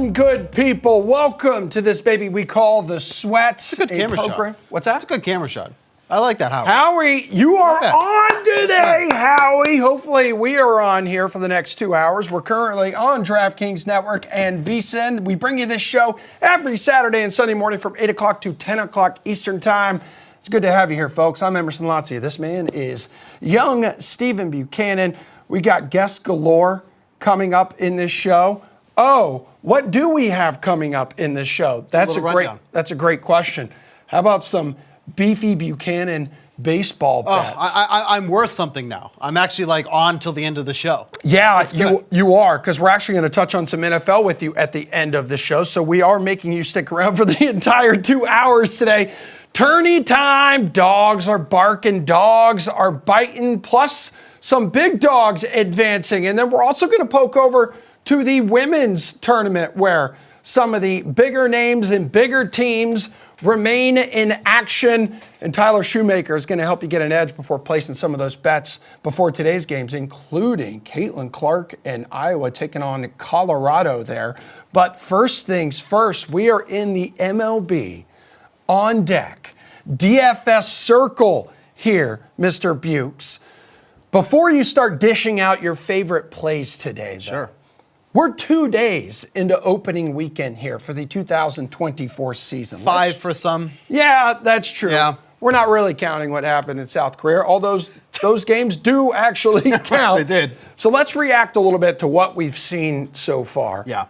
on, good people? Welcome to this baby we call the Sweats. It's a good camera shot. What's that? It's a good camera shot. I like that, Howie. Howie, you are on today, Howie. Hopefully we are on here for the next 2 hours. We're currently on DraftKings Network and VSiN. We bring you this show every Saturday and Sunday morning from 8 o'clock to 10 o'clock Eastern Time. It's good to have you here, folks. I'm Emerson Lazia. This man is young Stephen Buchanan. We got guests galore coming up in this show. Oh, what do we have coming up in this show? That's a great question. How about some beefy Buchanan baseball bets? I'm worth something now. I'm actually on till the end of the show. Yeah, you are, because we're actually going to touch on some NFL with you at the end of the show. So we are making you stick around for the entire 2 hours today. Tourney time. Dogs are barking, dogs are biting, plus some big dogs advancing. And then we're also going to poke over to the women's tournament where some of the bigger names and bigger teams remain in action. And Tyler Shoemaker is going to help you get an edge before placing some of those bets before today's games, including Caitlin Clark and Iowa taking on Colorado there. But first things first, we are in the MLB on deck. DFS circle here, Mr. Bukes. Before you start dishing out your favorite plays today, though, we're 2 days into opening weekend here for the 2024 season. 5 for some. Yeah, that's true. Yeah. We're not really counting what happened in South Korea. All those games do actually count. They did. So let's react a little bit to what we've seen so far. Yeah.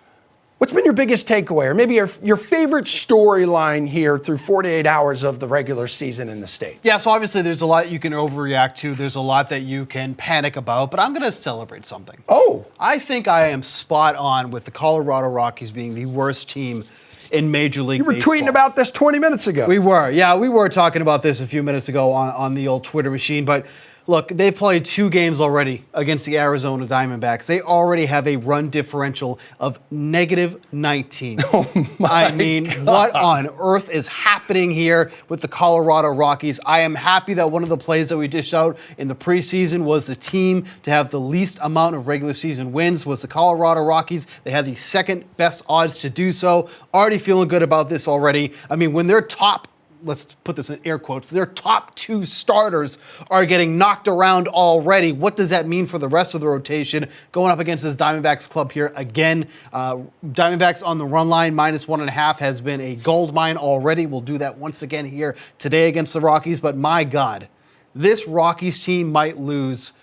What's been your biggest takeaway, or maybe your favorite storyline here through 48 hours of the regular season in the States? Yeah, so obviously there's a lot you can overreact to. There's a lot that you can panic about, but I'm going to celebrate something. Oh. I think I am spot on with the Colorado Rockies being the worst team in Major League Baseball. You were tweeting about this 20 minutes ago. We were talking about this a few minutes ago on the old Twitter machine, but look, they've played 2 games already against the Arizona Diamondbacks. They already have a run differential of -19. Oh my God. What on earth is happening here with the Colorado Rockies? I am happy that one of the plays that we dished out in the preseason was the team to have the least amount of regular season wins was the Colorado Rockies. They had the second best odds to do so. Already feeling good about this already. I mean, when their top, let's put this in air quotes, their top 2 starters are getting knocked around already. What does that mean for the rest of the rotation? Going up against this Diamondbacks club here again. Diamondbacks on the run line, -1.5 has been a gold mine already. We'll do that once again here today against the Rockies. But my God, this Rockies team might lose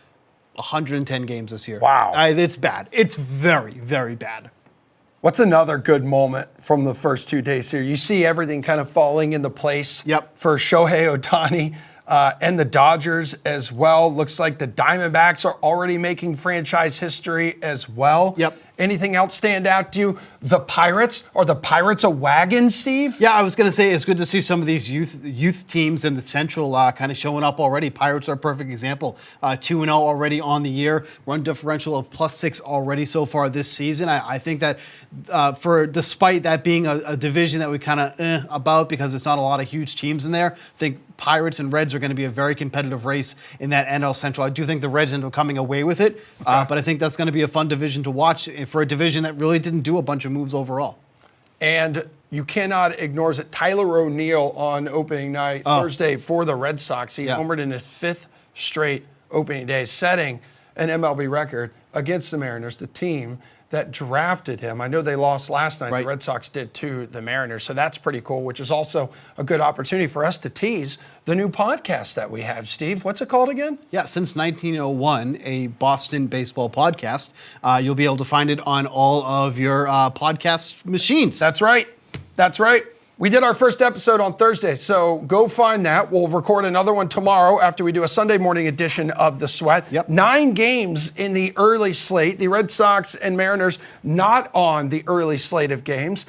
110 games this year. Wow. It's bad. It's very, very bad. What's another good moment from the first 2 days here? You see everything kind of falling into place for Shohei Ohtani and the Dodgers as well. Looks like the Diamondbacks are already making franchise history as well. Anything else stand out to you? The Pirates? Are the Pirates a wagon, Steve? Yeah, I was going to say it's good to see some of these youth teams in the Central kind of showing up already. Pirates are a perfect example. 2-0 already on the year. Run differential of +6 already so far this season. I think that despite that being a division that we kind of about because it's not a lot of huge teams in there, I think Pirates and Reds are going to be a very competitive race in that NL Central. I do think the Reds end up coming away with it, but I think that's going to be a fun division to watch for a division that really didn't do a bunch of moves overall. And you cannot ignore it. Tyler O'Neill on opening night Thursday for the Red Sox. He homered in his 5th straight opening day, setting an MLB record against the Mariners, the team that drafted him. I know they lost last night. The Red Sox did to the Mariners. So that's pretty cool, which is also a good opportunity for us to tease the new podcast that we have. Steve, what's it called again? Yeah, since 1901, a Boston baseball podcast. You'll be able to find it on all of your podcast machines. That's right. That's right. We did our first episode on Thursday, so go find that. We'll record another one tomorrow after we do a Sunday morning edition of The Sweat. 9 games in the early slate. The Red Sox and Mariners not on the early slate of games.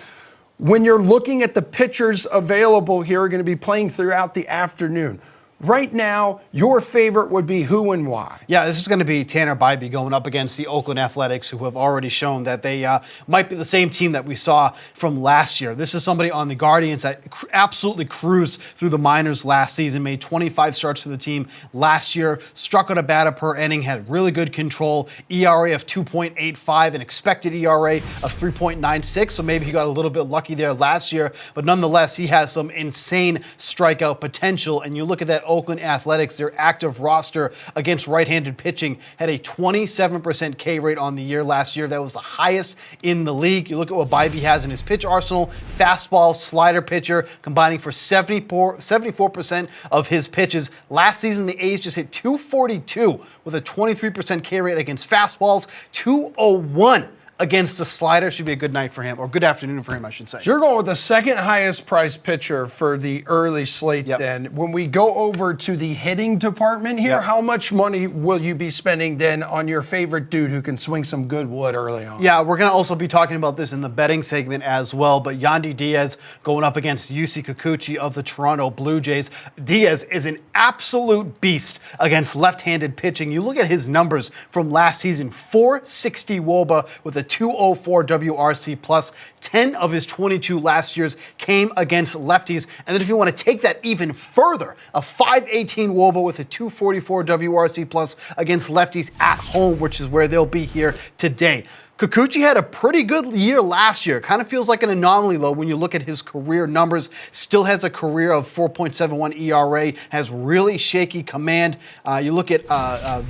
When you're looking at the pitchers available here are going to be playing throughout the afternoon. Right now, your favorite would be who and why? Yeah, this is going to be Tanner Bybee going up against the Oakland Athletics, who have already shown that they might be the same team that we saw from last year. This is somebody on the Guardians that absolutely cruised through the minors last season, made 25 starts for the team last year, struck out a batter per inning, had really good control, ERA of 2.85, an expected ERA of 3.96, so maybe he got a little bit lucky there last year, but nonetheless, he has some insane strikeout potential, and you look at that Oakland Athletics, their active roster against right-handed pitching had a 27% K rate on the year last year. That was the highest in the league. You look at what Bybee has in his pitch arsenal, fastball, slider pitcher, combining for 74% of his pitches. Last season, the A's just hit 242 with a 23% K rate against fastballs, 201 against the slider. Should be a good night for him, or good afternoon for him, I should say. So you're going with the second highest priced pitcher for the early slate then. When we go over to the hitting department here, how much money will you be spending then on your favorite dude who can swing some good wood early on? Yeah, we're going to also be talking about this in the betting segment as well, but Yandy Diaz going up against Yusei Kikuchi of the Toronto Blue Jays. Diaz is an absolute beast against left-handed pitching. You look at his numbers from last season, 460 WOBA with a 204 WRC plus. 10 of his 22 last year's came against lefties. And then if you want to take that even further, a 518 WOBA with a 244 WRC plus against lefties at home, which is where they'll be here today. Kikuchi had a pretty good year last year. Kind of feels like an anomaly, though, when you look at his career numbers. Still has a career of 4.71 ERA, has really shaky command. You look at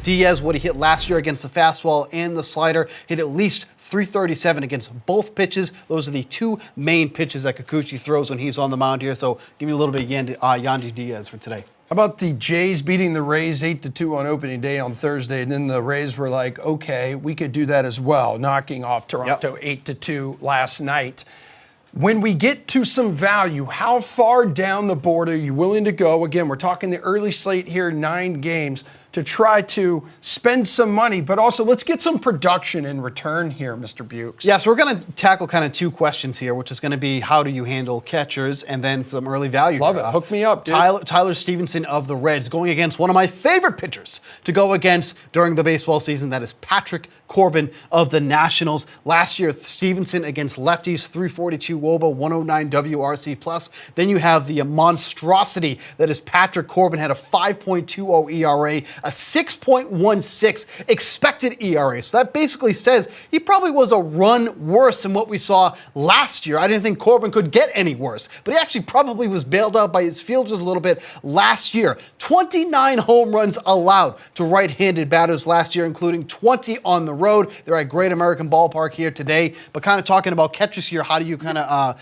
Diaz, what he hit last year against the fastball and the slider, hit at least 337 against both pitches. Those are the two main pitches that Kikuchi throws when he's on the mound here. So give me a little bit of Yandy Diaz for today. How about the Jays beating the Rays 8-2 on opening day on Thursday, and then the Rays were like, okay, we could do that as well, knocking off Toronto 8-2 last night. When we get to some value, how far down the board are you willing to go? Again, we're talking the early slate here, 9 games, to try to spend some money, but also let's get some production in return here, Mr. Bukes. Yeah, so we're going to tackle kind of 2 questions here, which is going to be how do you handle catchers, and then some early value. Love it. Hook me up, dude. Tyler Stevenson of the Reds going against one of my favorite pitchers to go against during the baseball season. That is Patrick Corbin of the Nationals. Last year, Stevenson against lefties, 342 WOBA, 109 WRC plus. Then you have the monstrosity that is Patrick Corbin, had a 5.20 ERA, a 6.16 expected ERA. So that basically says he probably was a run worse than what we saw last year. I didn't think Corbin could get any worse, but he actually probably was bailed out by his fielders a little bit last year. 29 home runs allowed to right-handed batters last year, including 20 on the road. They're at Great American Ballpark here today, but kind of talking about catchers here, how do you kind of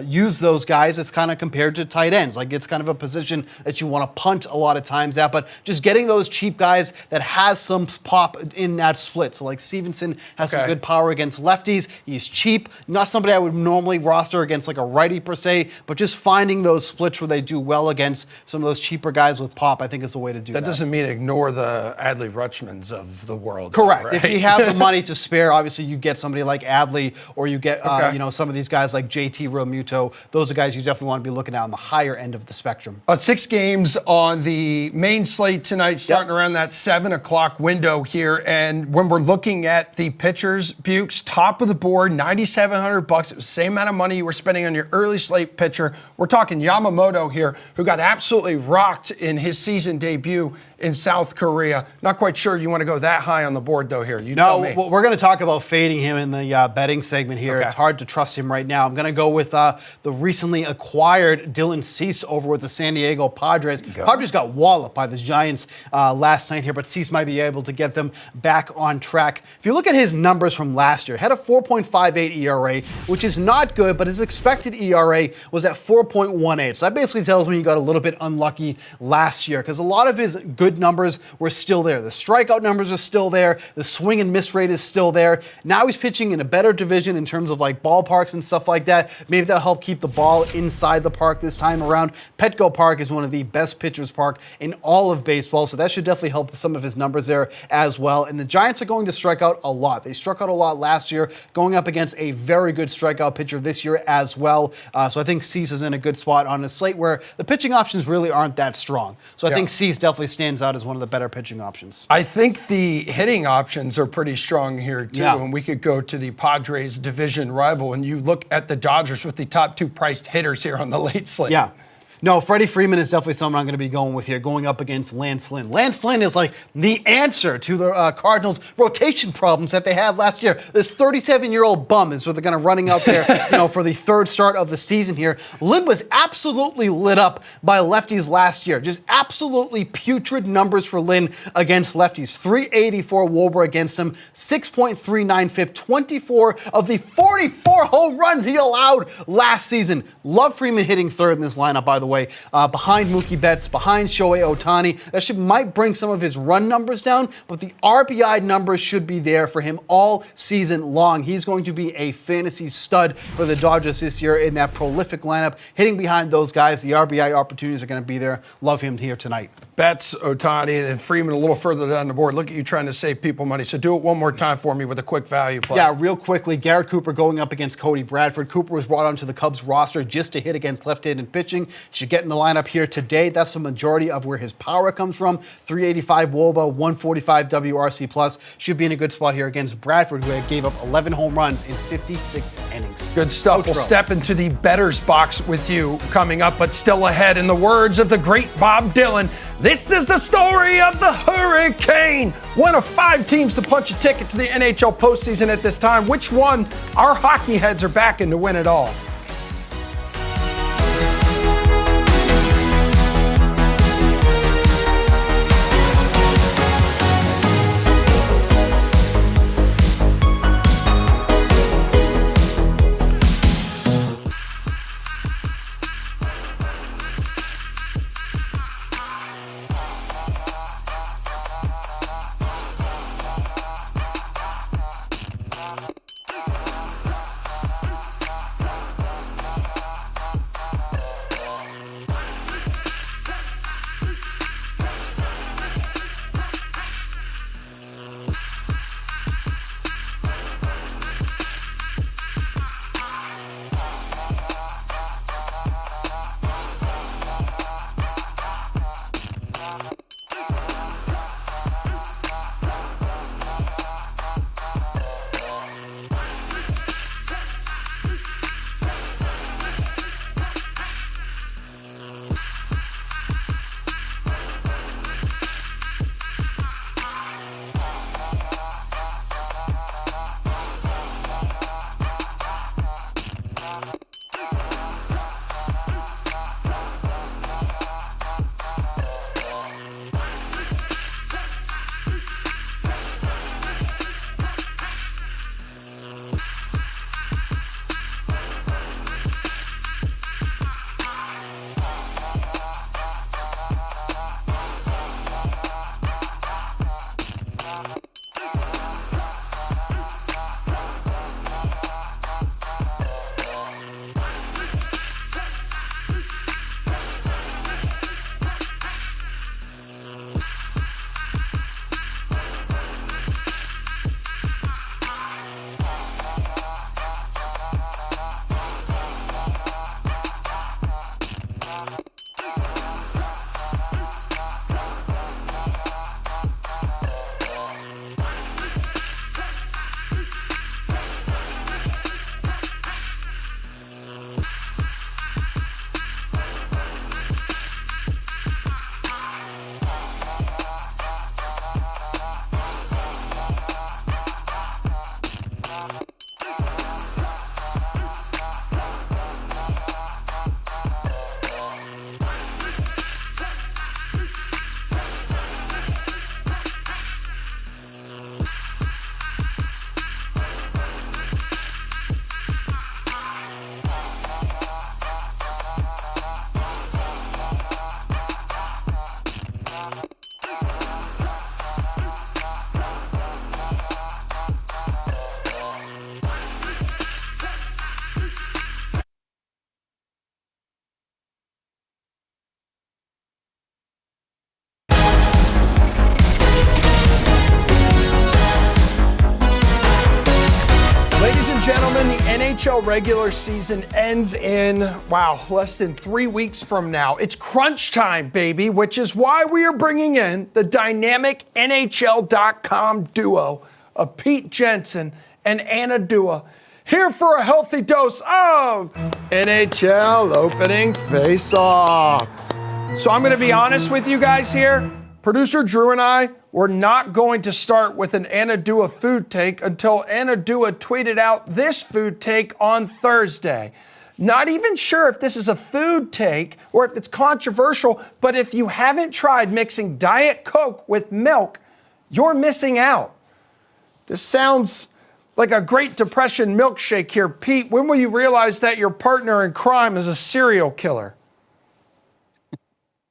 use those guys? It's kind of compared to tight ends. Like, it's kind of a position that you want to punt a lot of times at, but just getting those cheap guys that has some pop in that split. So like Stevenson has some good power against lefties. He's cheap. Not somebody I would normally roster against like a righty per se, but just finding those splits where they do well against some of those cheaper guys with pop, I think is the way to do that. That doesn't mean ignore the Adley Rutschmans of the world. Correct. Though, right? If you have the money to spare, obviously you get somebody like Adley, or you get some of these guys like JT Realmuto. Those are guys you definitely want to be looking at on the higher end of the spectrum. 6 games on the main slate tonight, starting around that 7 o'clock window here. And when we're looking at the pitchers, Bukes, top of the board, $9,700. It was the same amount of money you were spending on your early slate pitcher. We're talking Yamamoto here, who got absolutely rocked in his season debut in South Korea. Not quite sure you want to go that high on the board, though, here. You tell me. We're going to talk about fading him in the betting segment here. Okay. It's hard to trust him right now. I'm going to go with the recently acquired Dylan Cease over with the San Diego Padres. Padres got walloped by the Giants last night here, but Cease might be able to get them back on track. If you look at his numbers from last year, had a 4.58 ERA, which is not good, but his expected ERA was at 4.18. So that basically tells me he got a little bit unlucky last year, because a lot of his good numbers were still there. The strikeout numbers are still there. The swing and miss rate is still there. Now he's pitching in a better division in terms of like ballparks and stuff like that. Maybe that'll help keep the ball inside the park this time around. Petco Park is one of the best pitchers park in all of baseball, so that should definitely definitely help with some of his numbers there as well. And the Giants are going to strike out a lot. They struck out a lot last year, going up against a very good strikeout pitcher this year as well. So I think Cease is in a good spot on a slate where the pitching options really aren't that strong. So I think Cease definitely stands out as one of the better pitching options. I think the hitting options are pretty strong here too. Yeah. And we could go to the Padres division rival, and you look at the Dodgers with the top 2 priced hitters here on the late slate. Yeah. No, Freddie Freeman is definitely someone I'm going to be going with here, going up against Lance Lynn. Lance Lynn is like the answer to the Cardinals' rotation problems that they had last year. This 37-year-old bum is what they're going to running out there, for the third start of the season here. Lynn was absolutely lit up by lefties last year. Just absolutely putrid numbers for Lynn against lefties. 384 WOBA against him, 6.39 FIP, 24 of the 44 home runs he allowed last season. Love Freeman hitting third in this lineup, by the way. Behind Mookie Betts, behind Shohei Ohtani. That might bring some of his run numbers down, but the RBI numbers should be there for him all season long. He's going to be a fantasy stud for the Dodgers this year in that prolific lineup. Hitting behind those guys, the RBI opportunities are going to be there. Love him here tonight. Betts, Ohtani, and Freeman a little further down the board. Look at you trying to save people money. So do it one more time for me with a quick value play. Yeah, real quickly, Garrett Cooper going up against Cody Bradford. Cooper was brought onto the Cubs roster just to hit against left-handed pitching. Should get in the lineup here today. That's the majority of where his power comes from. 385 WOBA, 145 WRC plus. Should be in a good spot here against Bradford, who gave up 11 home runs in 56 innings. Good stuff. We'll step into the bettor's box with you coming up, but still ahead. In the words of the great Bob Dylan, this is the story of the Hurricane. One of 5 teams to punch a ticket to the NHL postseason at this time. Which one? Our hockey heads are backing to win it all. NHL regular season ends in, less than 3 weeks from now. It's crunch time, baby, which is why we are bringing in the dynamic NHL.com duo of Pete Jensen and Anna Dua, here for a healthy dose of NHL opening face-off. So I'm going to be honest with you guys here. Producer Drew and I were not going to start with an Anna Dua food take until Anna Dua tweeted out this food take on Thursday. Not even sure if this is a food take or if it's controversial, but if you haven't tried mixing Diet Coke with milk, you're missing out. This sounds like a Great Depression milkshake here. Pete, when will you realize that your partner in crime is a serial killer?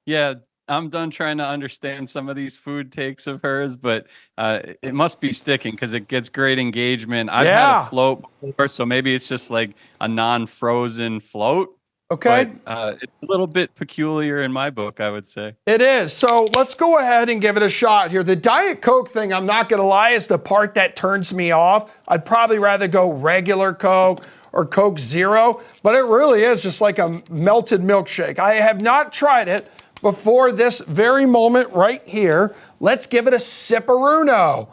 Yeah, I'm done trying to understand some of these food takes of hers, but it must be sticking because it gets great engagement. I've had a float before, so maybe it's just like a non-frozen float. Okay. But it's a little bit peculiar in my book, I would say. It is. So let's go ahead and give it a shot here. The Diet Coke thing, I'm not going to lie, is the part that turns me off. I'd probably rather go regular Coke or Coke Zero, but it really is just like a melted milkshake. I have not tried it before this very moment right here. Let's give it a sipperuno.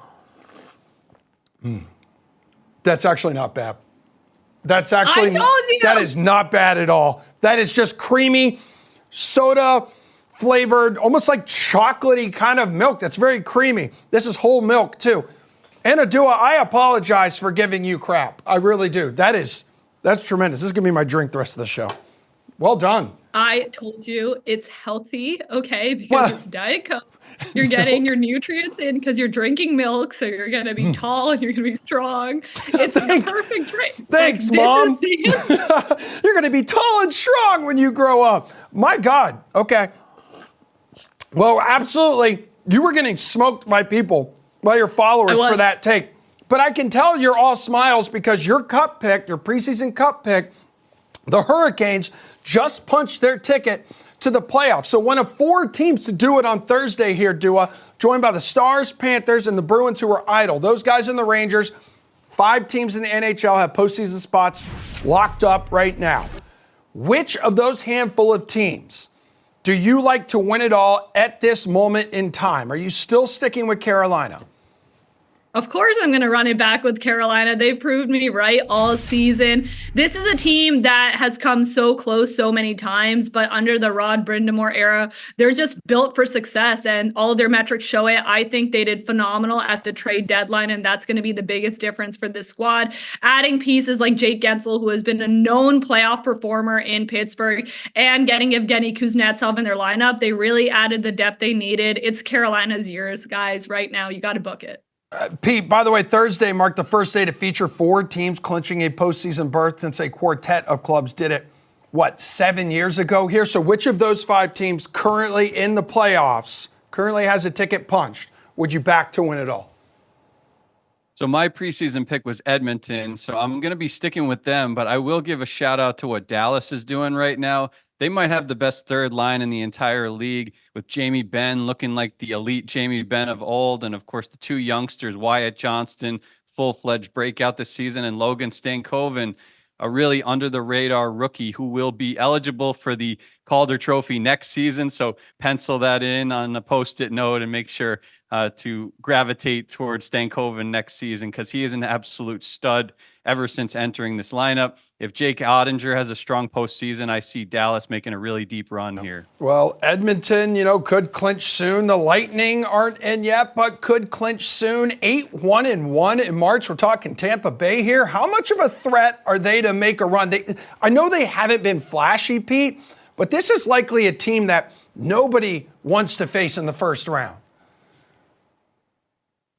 That's actually not bad. That's actually, that is not bad at all. That is just creamy, soda flavored, almost like chocolatey kind of milk. That's very creamy. This is whole milk too. Anna Dua, I apologize for giving you crap. I really do. That's tremendous. This is gonna be my drink the rest of the show. Well done. I told you it's healthy, okay, because it's Diet Coke. You're getting your nutrients in because you're drinking milk, so you're going to be tall and you're going to be strong. It's the perfect drink. Thanks, Mom. You're going to be tall and strong when you grow up. My God. Okay. Well, absolutely. You were getting smoked by people, by your followers for that take. But I can tell you're all smiles because your cup pick, your preseason cup pick, the Hurricanes just punched their ticket to the playoffs. So one of 4 teams to do it on Thursday here, Dua, joined by the Stars, Panthers, and the Bruins, who are idle. Those guys and the Rangers, 5 teams in the NHL have postseason spots locked up right now. Which of those handful of teams do you like to win it all at this moment in time? Are you still sticking with Carolina? Of course, I'm going to run it back with Carolina. They proved me right all season. This is a team that has come so close so many times, but under the Rod Brind'Amour era, they're just built for success, and all of their metrics show it. I think they did phenomenal at the trade deadline, and that's going to be the biggest difference for this squad. Adding pieces like Jake Gensel, who has been a known playoff performer in Pittsburgh, and getting Evgeny Kuznetsov in their lineup, they really added the depth they needed. It's Carolina's years, guys. Right now, you got to book it. Pete, by the way, Thursday marked the first day to feature 4 teams clinching a postseason berth since a quartet of clubs did it, 7 years ago here? So which of those 5 teams currently in the playoffs, currently has a ticket punched, would you back to win it all? So my preseason pick was Edmonton, so I'm going to be sticking with them, but I will give a shout out to what Dallas is doing right now. They might have the best third line in the entire league, with Jamie Benn looking like the elite Jamie Benn of old. And of course, the 2 youngsters, Wyatt Johnston, full-fledged breakout this season, and Logan Stankoven, a really under the radar rookie who will be eligible for the Calder Trophy next season. So pencil that in on a Post-it note and make sure to gravitate towards Stankoven next season, because he is an absolute stud ever since entering this lineup. If Jake Ottinger has a strong postseason, I see Dallas making a really deep run here. Well, Edmonton, could clinch soon. The Lightning aren't in yet, but could clinch soon. 8-1-1 in March. We're talking Tampa Bay here. How much of a threat are they to make a run? I know they haven't been flashy, Pete, but this is likely a team that nobody wants to face in the first round.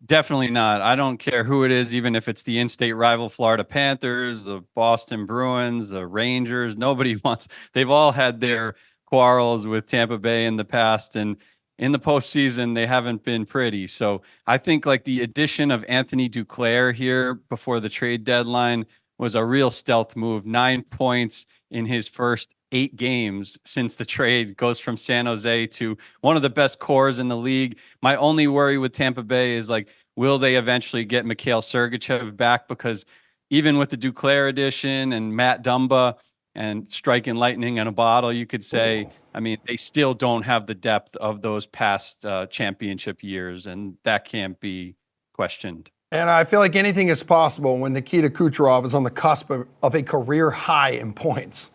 Definitely not. I don't care who it is, even if it's the in-state rival Florida Panthers, the Boston Bruins, the Rangers. Nobody wants. They've all had their quarrels with Tampa Bay in the past, and in the postseason, they haven't been pretty. So I think like the addition of Anthony Duclair here before the trade deadline was a real stealth move. 9 points in his first 8 games since the trade, goes from San Jose to one of the best cores in the league. My only worry with Tampa Bay is will they eventually get Mikhail Sergachev back? Because even with the Duclair edition and Matt Dumba and striking lightning in a bottle, you could say, I mean, they still don't have the depth of those past championship years, and that can't be questioned. And I feel like anything is possible when Nikita Kucherov is on the cusp of a career high in points.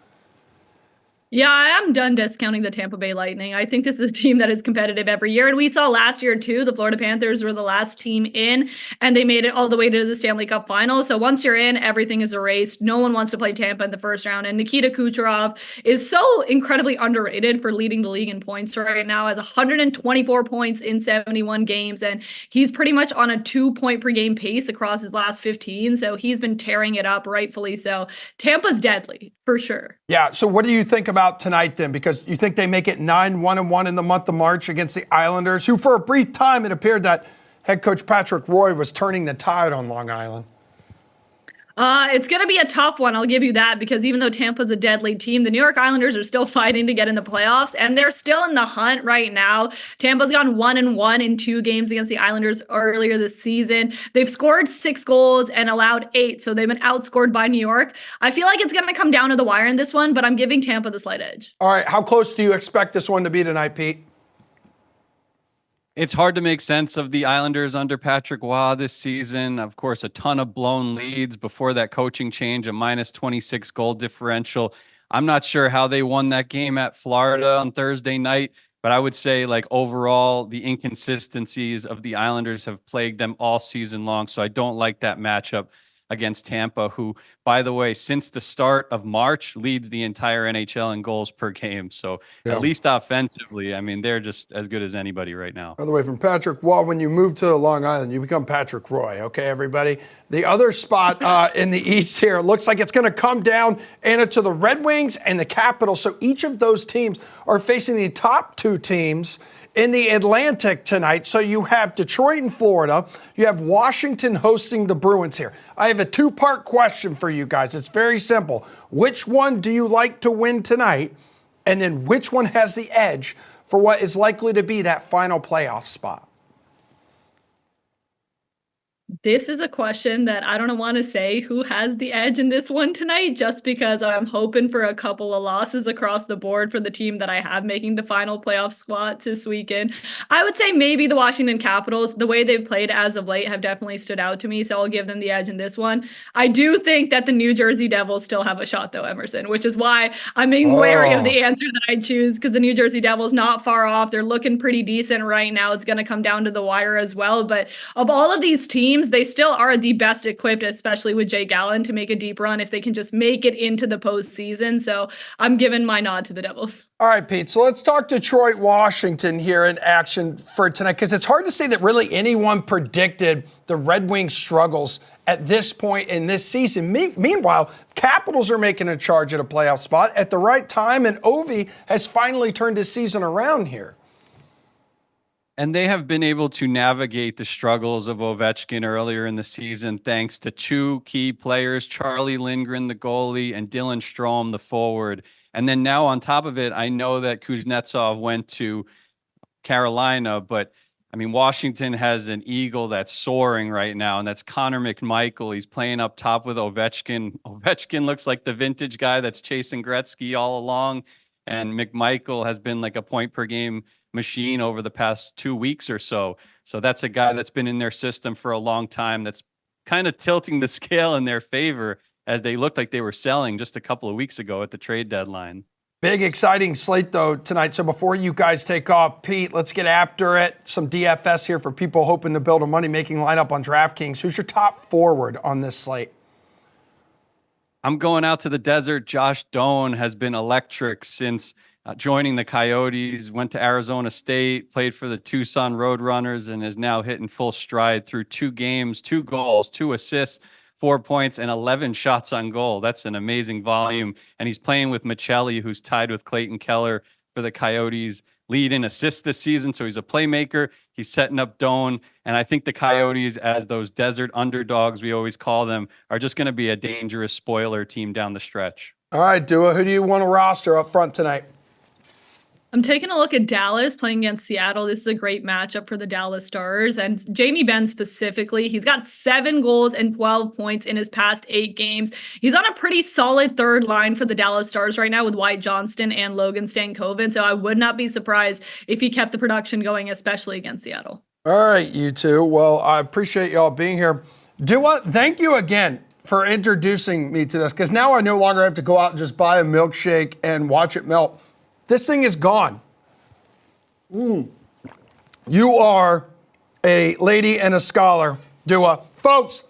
Yeah, I am done discounting the Tampa Bay Lightning. I think this is a team that is competitive every year. And we saw last year, too, the Florida Panthers were the last team in, and they made it all the way to the Stanley Cup final. So once you're in, everything is erased. No one wants to play Tampa in the first round. And Nikita Kucherov is so incredibly underrated for leading the league in points right now, has 124 points in 71 games. And he's pretty much on a 2-point per game pace across his last 15. So he's been tearing it up, rightfully so. Tampa's deadly, for sure. Yeah, so what do you think about tonight then? Because you think they make it 9-1-1 in the month of March against the Islanders, who for a brief time it appeared that head coach Patrick Roy was turning the tide on Long Island. It's going to be a tough one. I'll give you that, because even though Tampa's a deadly team, the New York Islanders are still fighting to get in the playoffs, and they're still in the hunt right now. Tampa's gone 1-1 in 2 games against the Islanders earlier this season. They've scored 6 goals and allowed 8, so they've been outscored by New York. I feel like it's going to come down to the wire in this one, but I'm giving Tampa the slight edge. All right, how close do you expect this one to be tonight, Pete? It's hard to make sense of the Islanders under Patrick Roy this season. Of course, a ton of blown leads before that coaching change, a minus 26 goal differential. I'm not sure how they won that game at Florida on Thursday night, but I would say, like, overall, the inconsistencies of the Islanders have plagued them all season long. So I don't like that matchup against Tampa, who, by the way, since the start of March, leads the entire NHL in goals per game. So at least offensively, I mean, they're just as good as anybody right now. By the way, from Patrick Roy, when you move to Long Island, you become Patrick Roy. Okay, everybody. The other spot in the East here looks like it's going to come down, Anna, to the Red Wings and the Capitals. So each of those teams are facing the top 2 teams in the Atlantic tonight. So you have Detroit and Florida. You have Washington hosting the Bruins here. I have a 2-part question for you guys. It's very simple. Which one do you like to win tonight? And then which one has the edge for what is likely to be that final playoff spot? This is a question that I don't want to say who has the edge in this one tonight, just because I'm hoping for a couple of losses across the board for the team that I have making the final playoff spot this weekend. I would say maybe the Washington Capitals. The way they've played as of late have definitely stood out to me, so I'll give them the edge in this one. I do think that the New Jersey Devils still have a shot, though, Emerson, which is why I'm being wary of the answer that I choose, because the New Jersey Devils not far off. They're looking pretty decent right now. It's going to come down to the wire as well. But of all of these teams, they still are the best equipped, especially with Jake Allen, to make a deep run if they can just make it into the postseason. So I'm giving my nod to the Devils. All right, Pete. So let's talk Detroit, Washington here in action for tonight, because it's hard to say that really anyone predicted the Red Wings struggles at this point in this season. Meanwhile, Capitals are making a charge at a playoff spot at the right time, and Ovi has finally turned his season around here. And they have been able to navigate the struggles of Ovechkin earlier in the season thanks to 2 key players, Charlie Lindgren, the goalie, and Dylan Strome, the forward. And then now on top of it, I know that Kuznetsov went to Carolina, but I mean, Washington has an eagle that's soaring right now, and that's Connor McMichael. He's playing up top with Ovechkin. Ovechkin looks like the vintage guy that's chasing Gretzky all along, and McMichael has been like a point per game machine over the past 2 weeks or so. So that's a guy that's been in their system for a long time, that's kind of tilting the scale in their favor, as they looked like they were selling just a couple of weeks ago at the trade deadline. Big, exciting slate, though, tonight. So before you guys take off, Pete, let's get after it. Some DFS here for people hoping to build a money-making lineup on DraftKings. Who's your top forward on this slate? I'm going out to the desert. Josh Doan has been electric since joining the Coyotes, went to Arizona State, played for the Tucson Roadrunners, and is now hitting full stride through 2 games, 2 goals, 2 assists, 4 points, and 11 shots on goal. That's an amazing volume. And he's playing with Michelli, who's tied with Clayton Keller for the Coyotes' lead in assists this season. So he's a playmaker. He's setting up Doan. And I think the Coyotes, as those desert underdogs we always call them, are just going to be a dangerous spoiler team down the stretch. All right, Dua, who do you want to roster up front tonight? I'm taking a look at Dallas playing against Seattle. This is a great matchup for the Dallas Stars. And Jamie Benn specifically, he's got 7 goals and 12 points in his past 8 games. He's on a pretty solid third line for the Dallas Stars right now with Wyatt Johnston and Logan Stankoven. So I would not be surprised if he kept the production going, especially against Seattle. All right, you two. Well, I appreciate y'all being here. Thank you again for introducing me to this, because now I no longer have to go out and just buy a milkshake and watch it melt. This thing is gone. You are a lady and a scholar, Dua. Folks,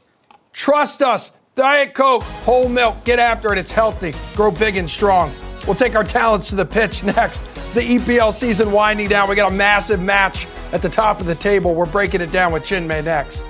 trust us. Diet Coke, whole milk, get after it. It's healthy. Grow big and strong. We'll take our talents to the pitch next. The EPL season winding down. We got a massive match at the top of the table. We're breaking it down with Chinmay next.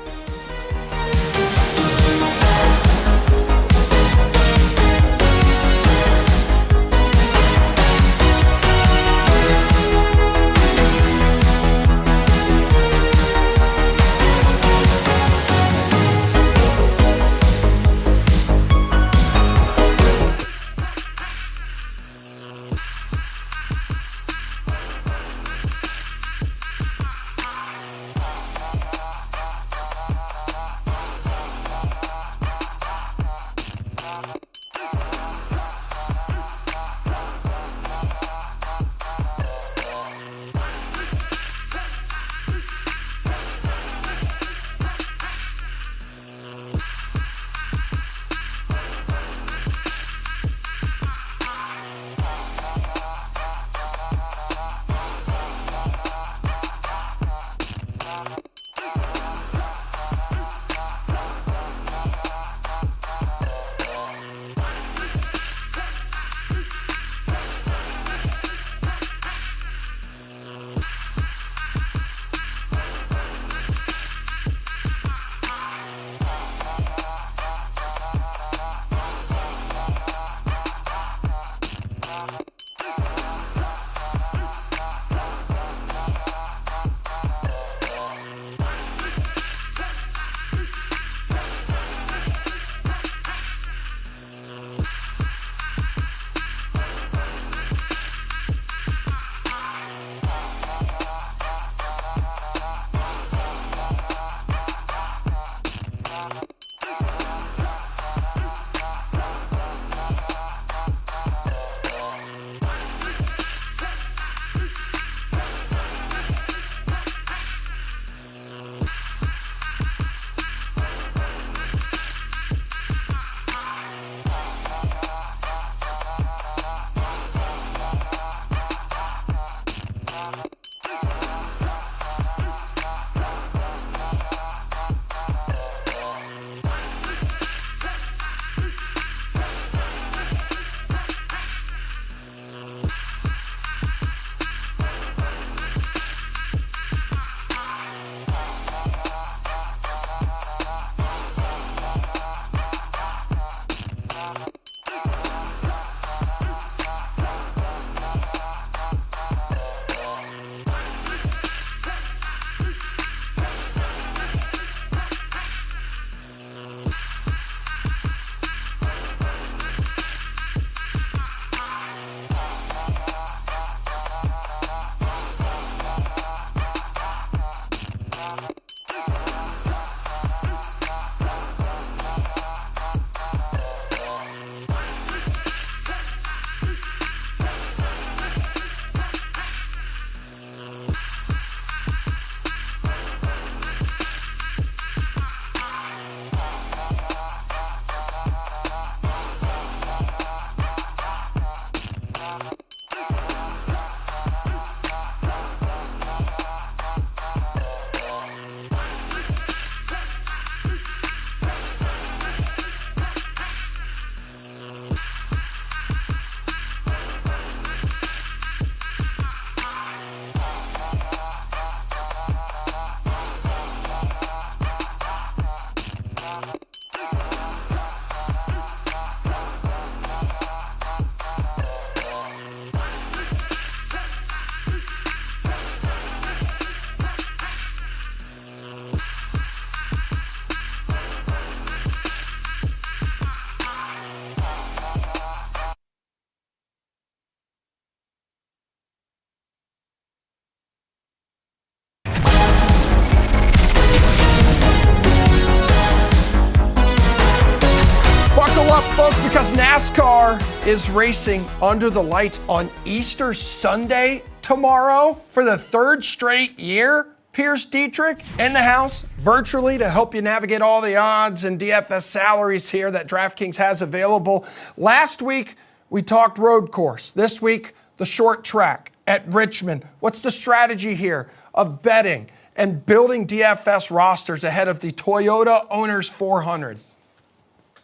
NASCAR is racing under the lights on Easter Sunday tomorrow for the third straight year. Pierce Dietrich in the house virtually to help you navigate all the odds and DFS salaries here that DraftKings has available. Last week, we talked road course. This week, the short track at Richmond. What's the strategy here of betting and building DFS rosters ahead of the Toyota Owners 400?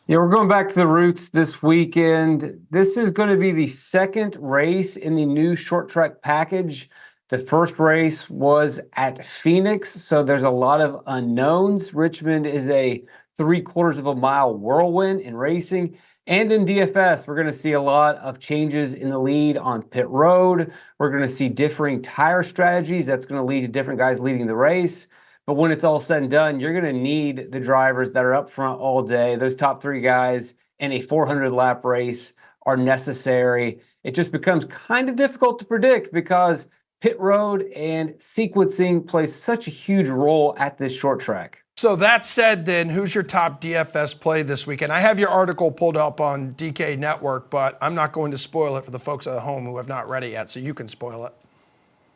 Yeah, we're going back to the roots this weekend. This is going to be the second race in the new short track package. The first race was at Phoenix, so there's a lot of unknowns. Richmond is a 3/4 of a mile whirlwind in racing. And in DFS, we're going to see a lot of changes in the lead on pit road. We're going to see differing tire strategies. That's going to lead to different guys leading the race. But when it's all said and done, you're going to need the drivers that are up front all day. Those top three guys in a 400-lap race are necessary. It just becomes kind of difficult to predict because pit road and sequencing plays such a huge role at this short track. So that said, then, who's your top DFS play this weekend? I have your article pulled up on DK Network, but I'm not going to spoil it for the folks at home who have not read it yet, so you can spoil it.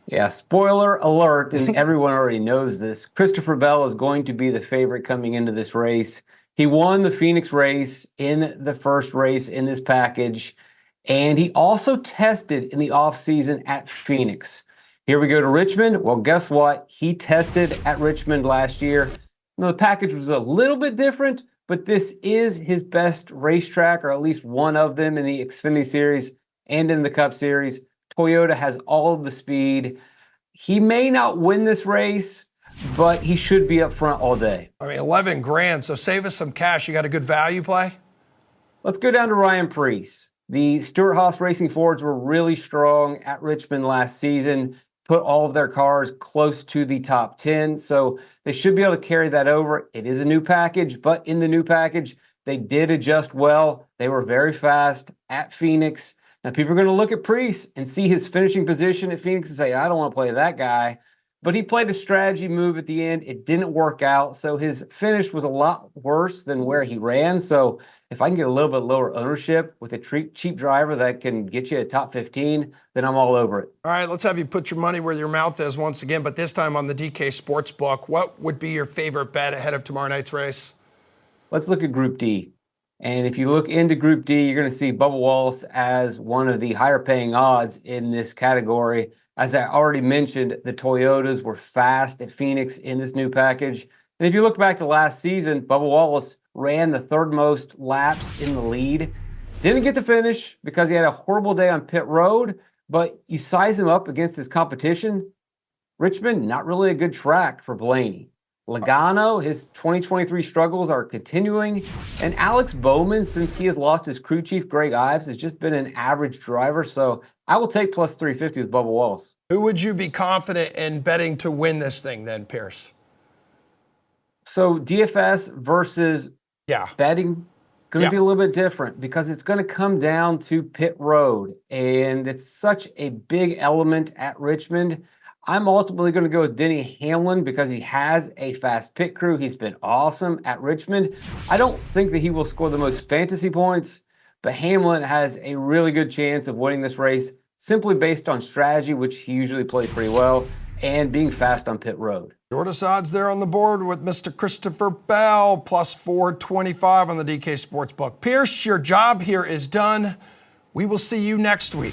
Yeah, spoiler alert, and everyone already knows this. Christopher Bell is going to be the favorite coming into this race. He won the Phoenix race in the first race in this package, and he also tested in the offseason at Phoenix. Here we go to Richmond. Well, guess what? He tested at Richmond last year. Now, the package was a little bit different, but this is his best racetrack, or at least one of them in the Xfinity Series and in the Cup Series. Toyota has all of the speed. He may not win this race, but he should be up front all day. I mean, 11 grand, so save us some cash. You got a good value play? Let's go down to Ryan Preece. The Stewart-Haas Racing Fords were really strong at Richmond last season, put all of their cars close to the top 10, so they should be able to carry that over. It is a new package, but in the new package, they did adjust well. They were very fast at Phoenix. Now, people are going to look at Preece and see his finishing position at Phoenix and say, I don't want to play that guy. But he played a strategy move at the end. It didn't work out. So his finish was a lot worse than where he ran. So if I can get a little bit lower ownership with a cheap driver that can get you a top 15, then I'm all over it. All right, let's have you put your money where your mouth is once again, but this time on the DK Sportsbook. What would be your favorite bet ahead of tomorrow night's race? Let's look at Group D. And if you look into Group D, you're going to see Bubba Wallace as one of the higher paying odds in this category. As I already mentioned, the Toyotas were fast at Phoenix in this new package. And if you look back to last season, Bubba Wallace ran the third most laps in the lead. Didn't get to finish because he had a horrible day on pit road, but you size him up against his competition. Richmond, not really a good track for Blaney. Logano, his 2023 struggles are continuing. And Alex Bowman, since he has lost his crew chief, Greg Ives, has just been an average driver. So I will take plus 350 with Bubba Wallace. Who would you be confident in betting to win this thing then, Pierce? So DFS versus betting going to be a little bit different because it's going to come down to pit road. And it's such a big element at Richmond. I'm ultimately going to go with Denny Hamlin because he has a fast pit crew. He's been awesome at Richmond. I don't think that he will score the most fantasy points, but Hamlin has a really good chance of winning this race simply based on strategy, which he usually plays pretty well, and being fast on pit road. Shortest odds there on the board with Mr. Christopher Bell, plus 425 on the DK Sportsbook. Pierce, your job here is done. We will see you next week.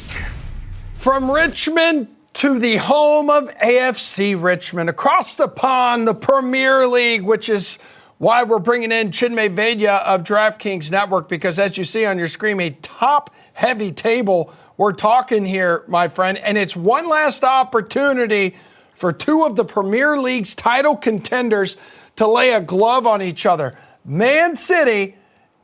From Richmond to the home of AFC Richmond, across the pond, the Premier League, which is why we're bringing in Chinmay Vaidya of DraftKings Network, because as you see on your screen, a top-heavy table we're talking here, my friend, and it's one last opportunity for two of the Premier League's title contenders to lay a glove on each other. Man City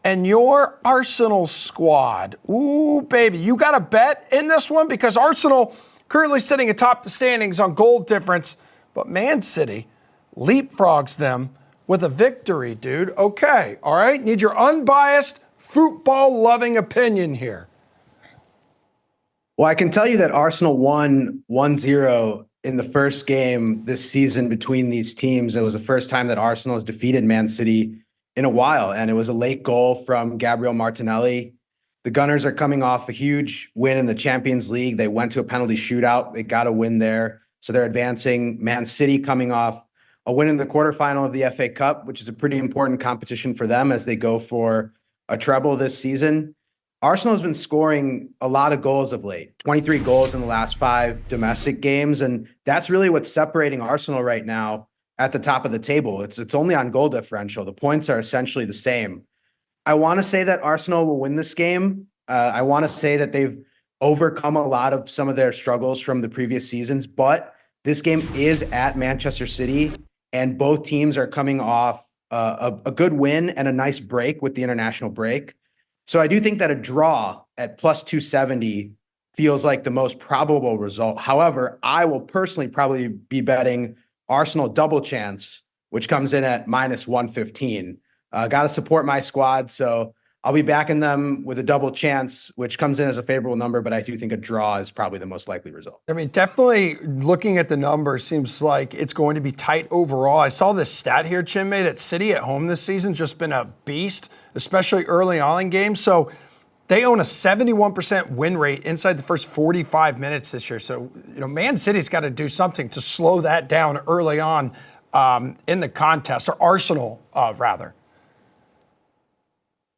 and your Arsenal squad. Ooh, baby, you got a bet in this one because Arsenal currently sitting atop the standings on goal difference, but Man City leapfrogs them with a victory, dude. Okay, all right? Need your unbiased, football-loving opinion here. Well, I can tell you that Arsenal won 1-0 in the first game this season between these teams. It was the first time that Arsenal has defeated Man City in a while, and it was a late goal from Gabriel Martinelli. The Gunners are coming off a huge win in the Champions League. They went to a penalty shootout. They got a win there. So they're advancing. Man City coming off a win in the quarterfinal of the FA Cup, which is a pretty important competition for them as they go for a treble this season. Arsenal has been scoring a lot of goals of late, 23 goals in the last 5 domestic games. And that's really what's separating Arsenal right now at the top of the table. It's only on goal differential. The points are essentially the same. I want to say that Arsenal will win this game. I want to say that they've overcome a lot of some of their struggles from the previous seasons, but this game is at Manchester City, and both teams are coming off a good win and a nice break with the international break. So I do think that a draw at plus 270 feels like the most probable result. However, I will personally probably be betting Arsenal double chance, which comes in at minus 115. Got to support my squad, so I'll be backing them with a double chance, which comes in as a favorable number, but I do think a draw is probably the most likely result. I mean, definitely looking at the numbers, seems like it's going to be tight overall. I saw this stat here, Chinmay, that City at home this season just been a beast, especially early on in games. So they own a 71% win rate inside the first 45 minutes this year. So, Man City's got to do something to slow that down early on in the contest, or Arsenal, rather.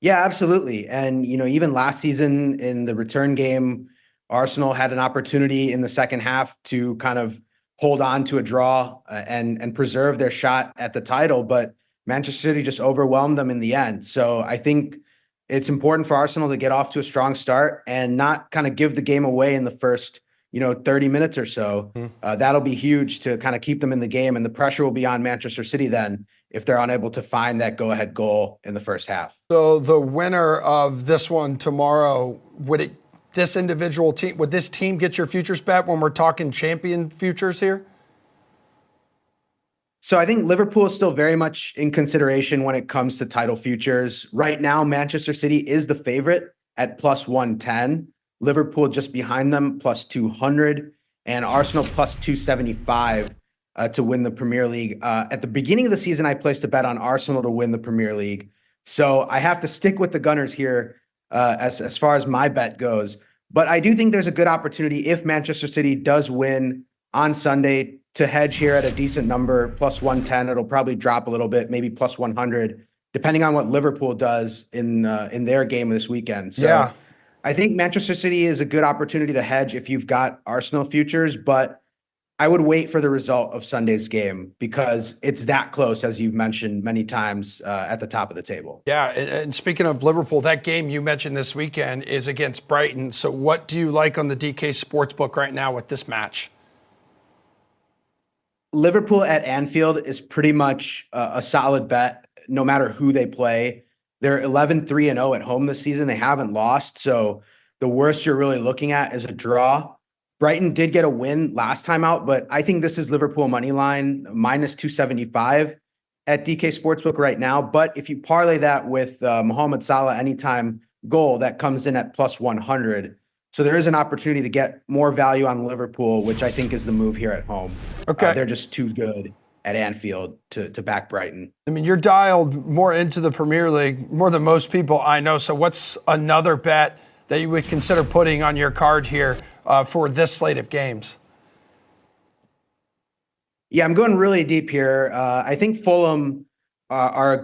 Yeah, absolutely. And, even last season in the return game, Arsenal had an opportunity in the second half to kind of hold on to a draw and preserve their shot at the title, but Manchester City just overwhelmed them in the end. So I think it's important for Arsenal to get off to a strong start and not kind of give the game away in the first, 30 minutes or so. That'll be huge to kind of keep them in the game, and the pressure will be on Manchester City then if they're unable to find that go-ahead goal in the first half. So the winner of this one tomorrow, would this team get your futures bet when we're talking champion futures here? So I think Liverpool is still very much in consideration when it comes to title futures. Right now, Manchester City is the favorite at plus 110. Liverpool just behind them, plus 200, and Arsenal plus 275 to win the Premier League. At the beginning of the season, I placed a bet on Arsenal to win the Premier League. So I have to stick with the Gunners here as far as my bet goes. But I do think there's a good opportunity if Manchester City does win on Sunday to hedge here at a decent number, plus 110. It'll probably drop a little bit, maybe plus 100, depending on what Liverpool does in their game this weekend. So yeah. I think Manchester City is a good opportunity to hedge if you've got Arsenal futures, but I would wait for the result of Sunday's game because it's that close, as you've mentioned many times, at the top of the table. Yeah, and speaking of Liverpool, that game you mentioned this weekend is against Brighton. So what do you like on the DK Sportsbook right now with this match? Liverpool at Anfield is pretty much a solid bet, no matter who they play. They're 11-3-0 at home this season. They haven't lost. So the worst you're really looking at is a draw. Brighton did get a win last time out, but I think this is Liverpool money line minus 275 at DK Sportsbook right now. But if you parlay that with Mohamed Salah anytime goal, that comes in at plus 100. So there is an opportunity to get more value on Liverpool, which I think is the move here at home. Okay. They're just too good at Anfield to back Brighton. I mean, you're dialed more into the Premier League, more than most people I know. So what's another bet that you would consider putting on your card here for this slate of games? Yeah, I'm going really deep here. I think Fulham are in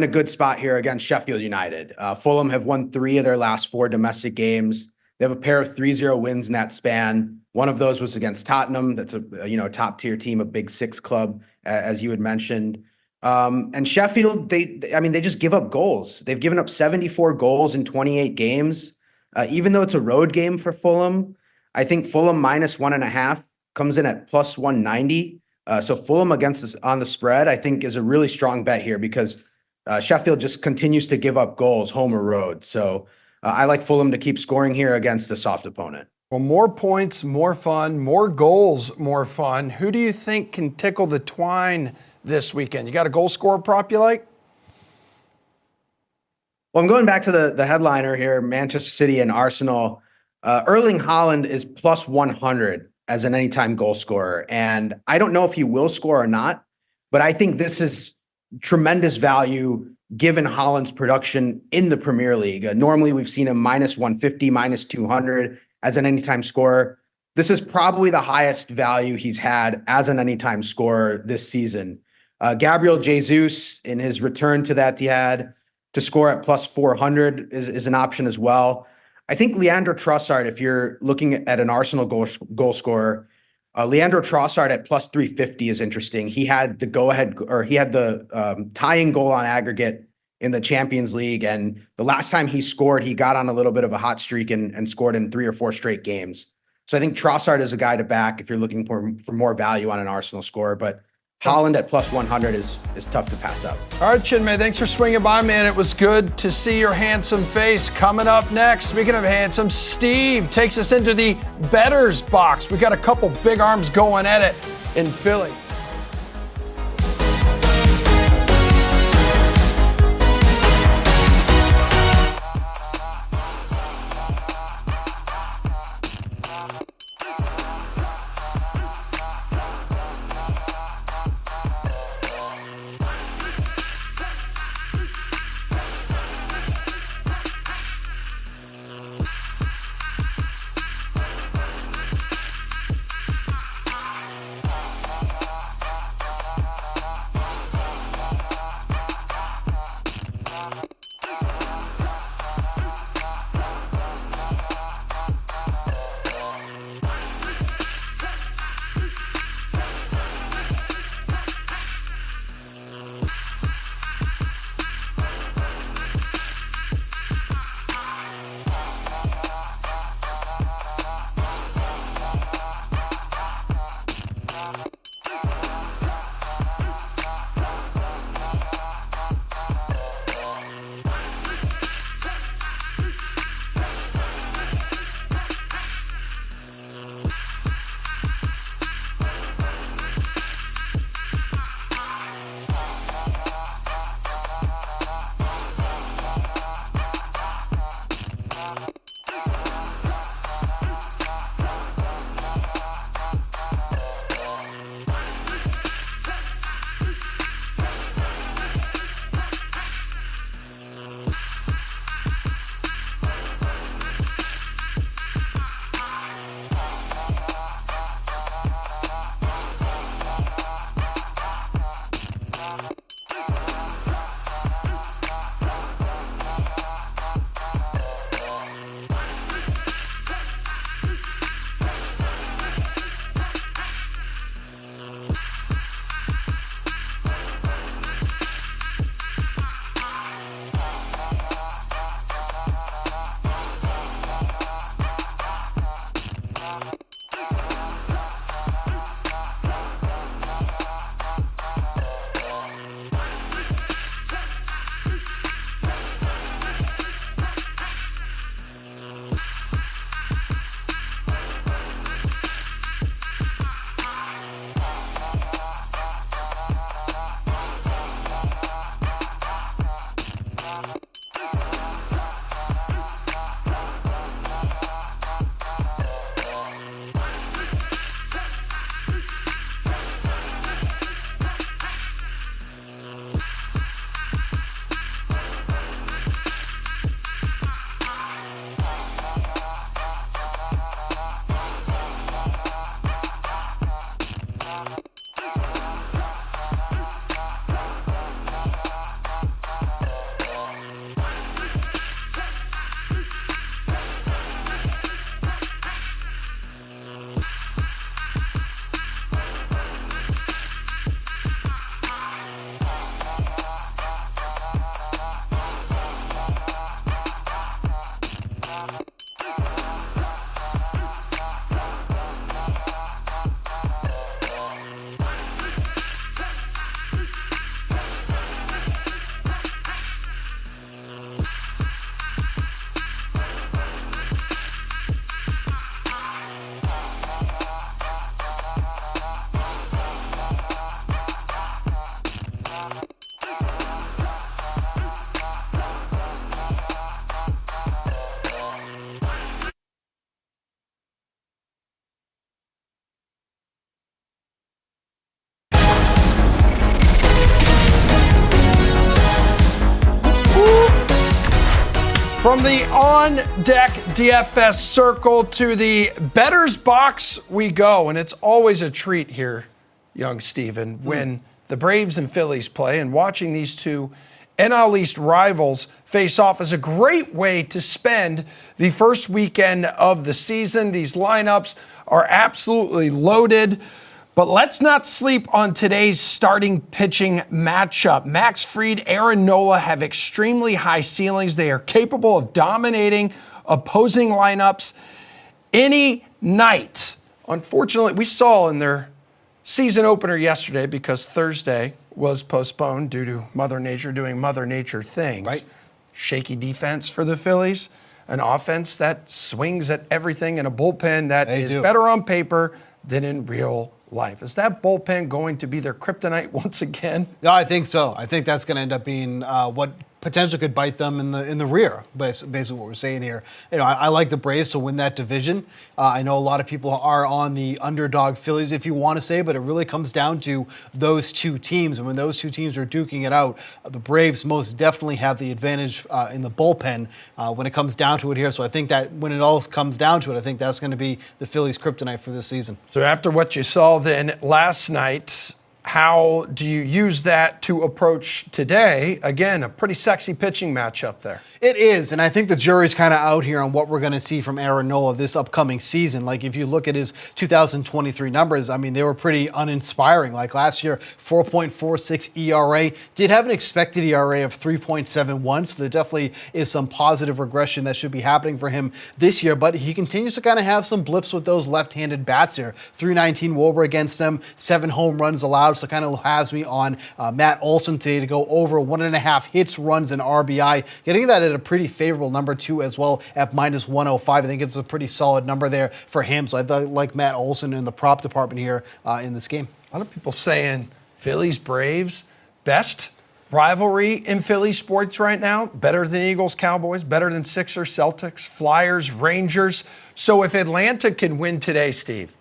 a good spot here against Sheffield United. Fulham have won 3 of their last 4 domestic games. They have a pair of 3-0 wins in that span. One of those was against Tottenham. That's a top tier team, a Big Six club, as you had mentioned. And Sheffield, they just give up goals. They've given up 74 goals in 28 games. Even though it's a road game for Fulham, I think Fulham minus 1.5 comes in at plus 190. So Fulham on the spread, I think, is a really strong bet here because Sheffield just continues to give up goals, home or road. So I like Fulham to keep scoring here against a soft opponent. Well, more points, more fun, more goals, more fun. Who do you think can tickle the twine this weekend? You got a goal scorer prop you like? Well, I'm going back to the headliner here, Manchester City and Arsenal. Erling Haaland is plus 100 as an anytime goal scorer. And I don't know if he will score or not, but I think this is tremendous value given Holland's production in the Premier League. Normally, we've seen him minus 150, minus 200 as an anytime scorer. This is probably the highest value he's had as an anytime scorer this season. Gabriel Jesus, in his return to that, he had to score at plus 400 is an option as well. I think Leandro Trossard, if you're looking at an Arsenal goal scorer, Leandro Trossard at plus 350 is interesting. He had the go-ahead, or he had the tying goal on aggregate in the Champions League. And the last time he scored, he got on a little bit of a hot streak and scored in 3 or 4 straight games. So I think Trossard is a guy to back if you're looking for more value on an Arsenal scorer. But Haaland at plus 100 is tough to pass up. All right, Chinmay, thanks for swinging by, man. It was good to see your handsome face. Coming up next, speaking of handsome, Steve takes us into the bettors box. We got a couple big arms going at it in Philly. From the on-deck DFS circle to the bettor's box we go, and it's always a treat here, young Steven, when the Braves and Phillies play, and watching these two NL East rivals face off is a great way to spend the first weekend of the season. These lineups are absolutely loaded. But let's not sleep on today's starting pitching matchup. Max Fried, Aaron Nola have extremely high ceilings. They are capable of dominating opposing lineups any night. Unfortunately, we saw in their season opener yesterday, because Thursday was postponed due to Mother Nature doing Mother Nature things. Right. Shaky defense for the Phillies, an offense that swings at everything, and a bullpen that is better on paper than in real life. Is that bullpen going to be their kryptonite once again? Yeah, I think so. I think that's going to end up being what potentially could bite them in the rear. Basically, what we're saying here. I like the Braves to win that division. I know a lot of people are on the underdog Phillies, if you want to say, but it really comes down to those two teams. And when those two teams are duking it out, the Braves most definitely have the advantage in the bullpen when it comes down to it here. So I think that when it all comes down to it, I think that's going to be the Phillies' kryptonite for this season. So after what you saw then last night, how do you use that to approach today? Again, a pretty sexy pitching matchup there. It is, and I think the jury's kind of out here on what we're going to see from Aaron Nola this upcoming season. Like, if you look at his 2023 numbers, I mean, they were pretty uninspiring. Like last year, 4.46 ERA, did have an expected ERA of 3.71, so there definitely is some positive regression that should be happening for him this year, but he continues to kind of have some blips with those left-handed bats here. 319 WOBA against them, 7 home runs allowed, so kind of has me on Matt Olson today to go over 1.5 hits, runs, and RBI. Getting that at a pretty favorable number too as well at -105. I think it's a pretty solid number there for him. So I like Matt Olson in the prop department here in this game. A lot of people saying Phillies, Braves, best rivalry in Philly sports right now. Better than Eagles, Cowboys, better than Sixers, Celtics, Flyers, Rangers. So if Atlanta can win today, Steve,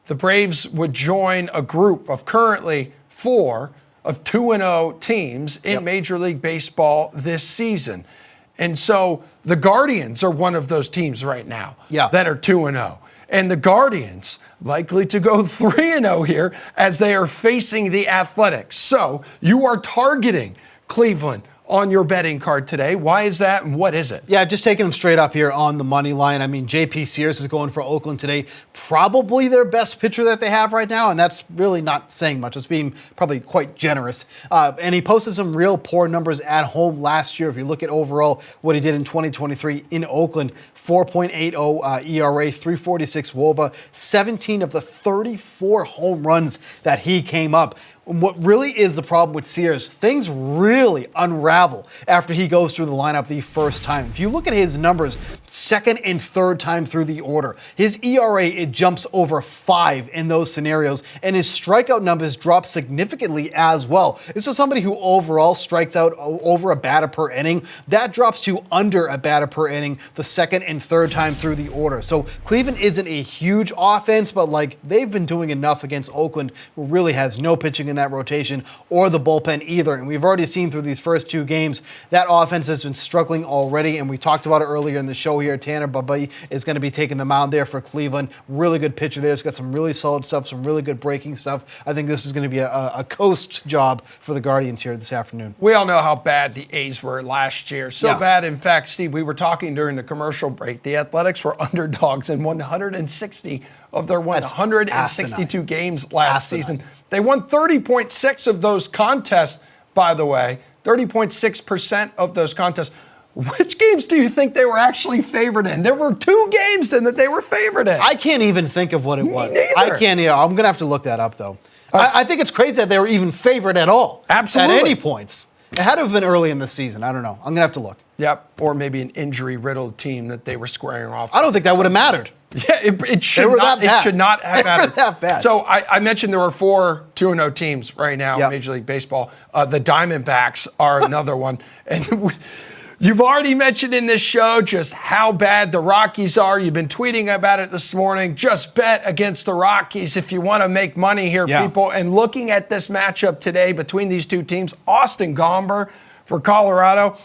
the Braves would join a group of currently 4 of 2-0 teams in Major League Baseball this season. And so the Guardians are one of those teams right now that are 2-0. And the Guardians likely to go 3-0 here as they are facing the Athletics. So you are targeting Cleveland on your betting card today. Why is that, and what is it? Yeah, just taking them straight up here on the money line. I mean, J.P. Sears is going for Oakland today. Probably their best pitcher that they have right now, and that's really not saying much. It's being probably quite generous. And he posted some real poor numbers at home last year. If you look at overall what he did in 2023 in Oakland, 4.80 ERA, 346 WOBA, 17 of the 34 home runs that he came up. What really is the problem with Sears, things really unravel after he goes through the lineup the first time. If you look at his numbers, second and third time through the order, his ERA, it jumps over 5 in those scenarios, and his strikeout numbers drop significantly as well. This is somebody who overall strikes out over a batter per inning. That drops to under a batter per inning the second and third time through the order. So Cleveland isn't a huge offense, but like they've been doing enough against Oakland, who really has no pitching in that rotation or the bullpen either. And we've already seen through these first 2 games that offense has been struggling already. And we talked about it earlier in the show here. Tanner Babai is going to be taking the mound there for Cleveland. Really good pitcher there. He's got some really solid stuff, some really good breaking stuff. I think this is going to be a coast job for the Guardians here this afternoon. We all know how bad the A's were last year. So bad, in fact, Steve, we were talking during the commercial break. The Athletics were underdogs in 160 of their 162 games last season. They won 30.6 of those contests, by the way, 30.6% of those contests. Which games do you think they were actually favored in? There were 2 games then that they were favored in. I can't even think of what it was. Neither. I can't either. I'm going to have to look that up, though. I think it's crazy that they were even favored at all. Absolutely. At any points. It had to have been early in the season. I don't know. I'm going to have to look. Yep, or maybe an injury-riddled team that they were squaring off. I don't think that would have mattered. Yeah, it should not have mattered. That bad. So I mentioned there were 4 2-0 teams right now in Major League Baseball. The Diamondbacks are another one. And you've already mentioned in this show just how bad the Rockies are. You've been tweeting about it this morning. Just bet against the Rockies if you want to make money here, people. And looking at this matchup today between these two teams, Austin Gomber for Colorado,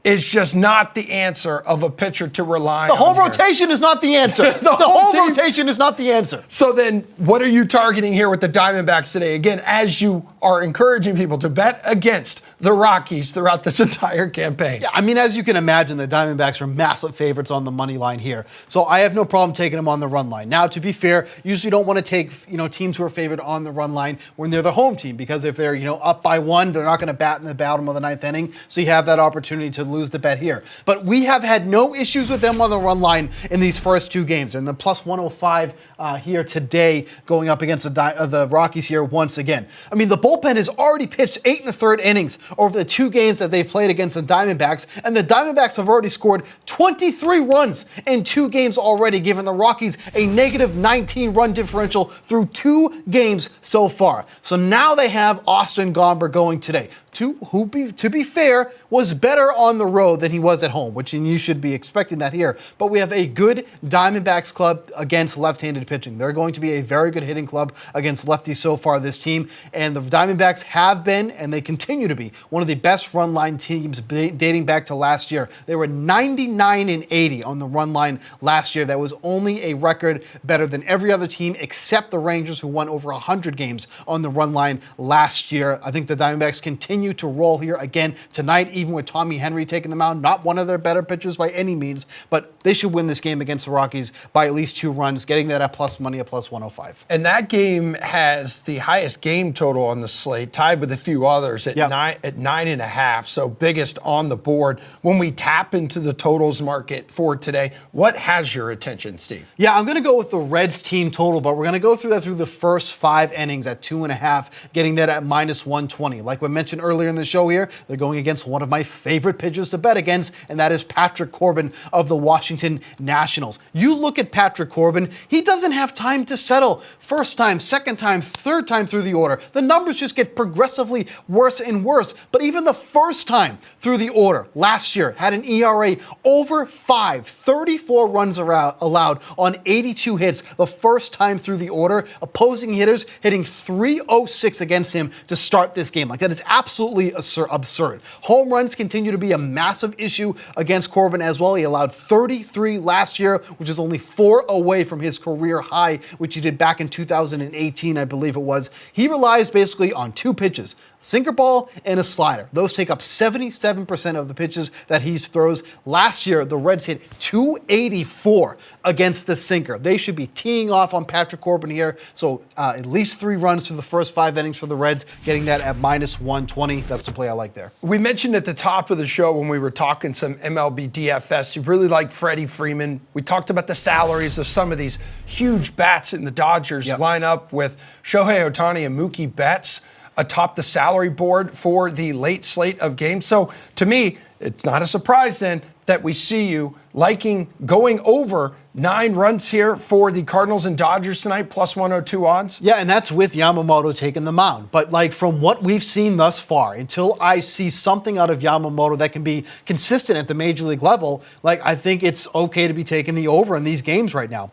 is just not the answer of a pitcher to rely on. The whole here. rotation is not the answer. the whole rotation is not the answer. So then what are you targeting here with the Diamondbacks today? Again, as you are encouraging people to bet against the Rockies throughout this entire campaign. Yeah, I mean, as you can imagine, the Diamondbacks are massive favorites on the money line here. So I have no problem taking them on the run line. Now, to be fair, usually don't want to take, teams who are favored on the run line when they're the home team, because if they're, up by one, they're not going to bat in the bottom of the ninth inning. So you have that opportunity to lose the bet here. But we have had no issues with them on the run line in these first two games. And the plus 105 here today going up against the Rockies here once again. I mean, the bullpen has already pitched 8 1/3 innings over the two games that they've played against the Diamondbacks, and the Diamondbacks have already scored 23 runs in 2 games already, giving the Rockies a negative 19 run differential through 2 games so far. So now they have Austin Gomber going today, who, to be fair, was better on the road than he was at home, which you should be expecting that here. But we have a good Diamondbacks club against left-handed pitching. They're going to be a very good hitting club against lefties so far this team, and the Diamondbacks have been, and they continue to be, one of the best run line teams dating back to last year. They were 99-80 on the run line last year. That was only a record better than every other team except the Rangers, who won over 100 games on the run line last year. I think the Diamondbacks continue to roll here again tonight, even with Tommy Henry taking them out. Not one of their better pitchers by any means, but they should win this game against the Rockies by at least 2 runs, getting that at plus money at plus 105. And that game has the highest game total on the slate, tied with a few others at 9.5. So biggest on the board. When we tap into the totals market for today, what has your attention, Steve? Yeah, I'm going to go with the Reds team total, but we're going to go through that through the first 5 innings at 2.5, getting that at minus 120. Like we mentioned earlier in the show here, they're going against one of my favorite pitchers to bet against, and that is Patrick Corbin of the Washington Nationals. You look at Patrick Corbin, he doesn't have time to settle. First time, second time, third time through the order. The numbers just get progressively worse and worse. But even the first time through the order last year had an ERA over 5, 34 runs allowed on 82 hits the first time through the order. Opposing hitters hitting .306 against him to start this game. Like, that is absolutely absurd. Home runs continue to be a massive issue against Corbin as well. He allowed 33 last year, which is only 4 away from his career high, which he did back in 2018, I believe it was. He relies basically on 2 pitches, sinker ball and a slider. Those take up 77% of the pitches that he throws. Last year, the Reds hit .284 against the sinker. They should be teeing off on Patrick Corbin here. So at least 3 runs through the first 5 innings for the Reds, getting that at minus 120. That's the play I like there. We mentioned at the top of the show when we were talking some MLB DFS, you really like Freddie Freeman. We talked about the salaries of some of these huge bats in the Dodgers lineup with Shohei Ohtani and Mookie Betts atop the salary board for the late slate of games. So to me, it's not a surprise then that we see you liking going over 9 runs here for the Cardinals and Dodgers tonight, plus 102 odds. Yeah, and that's with Yamamoto taking the mound. But like, from what we've seen thus far, until I see something out of Yamamoto that can be consistent at the major league level, like, I think it's okay to be taking the over in these games right now.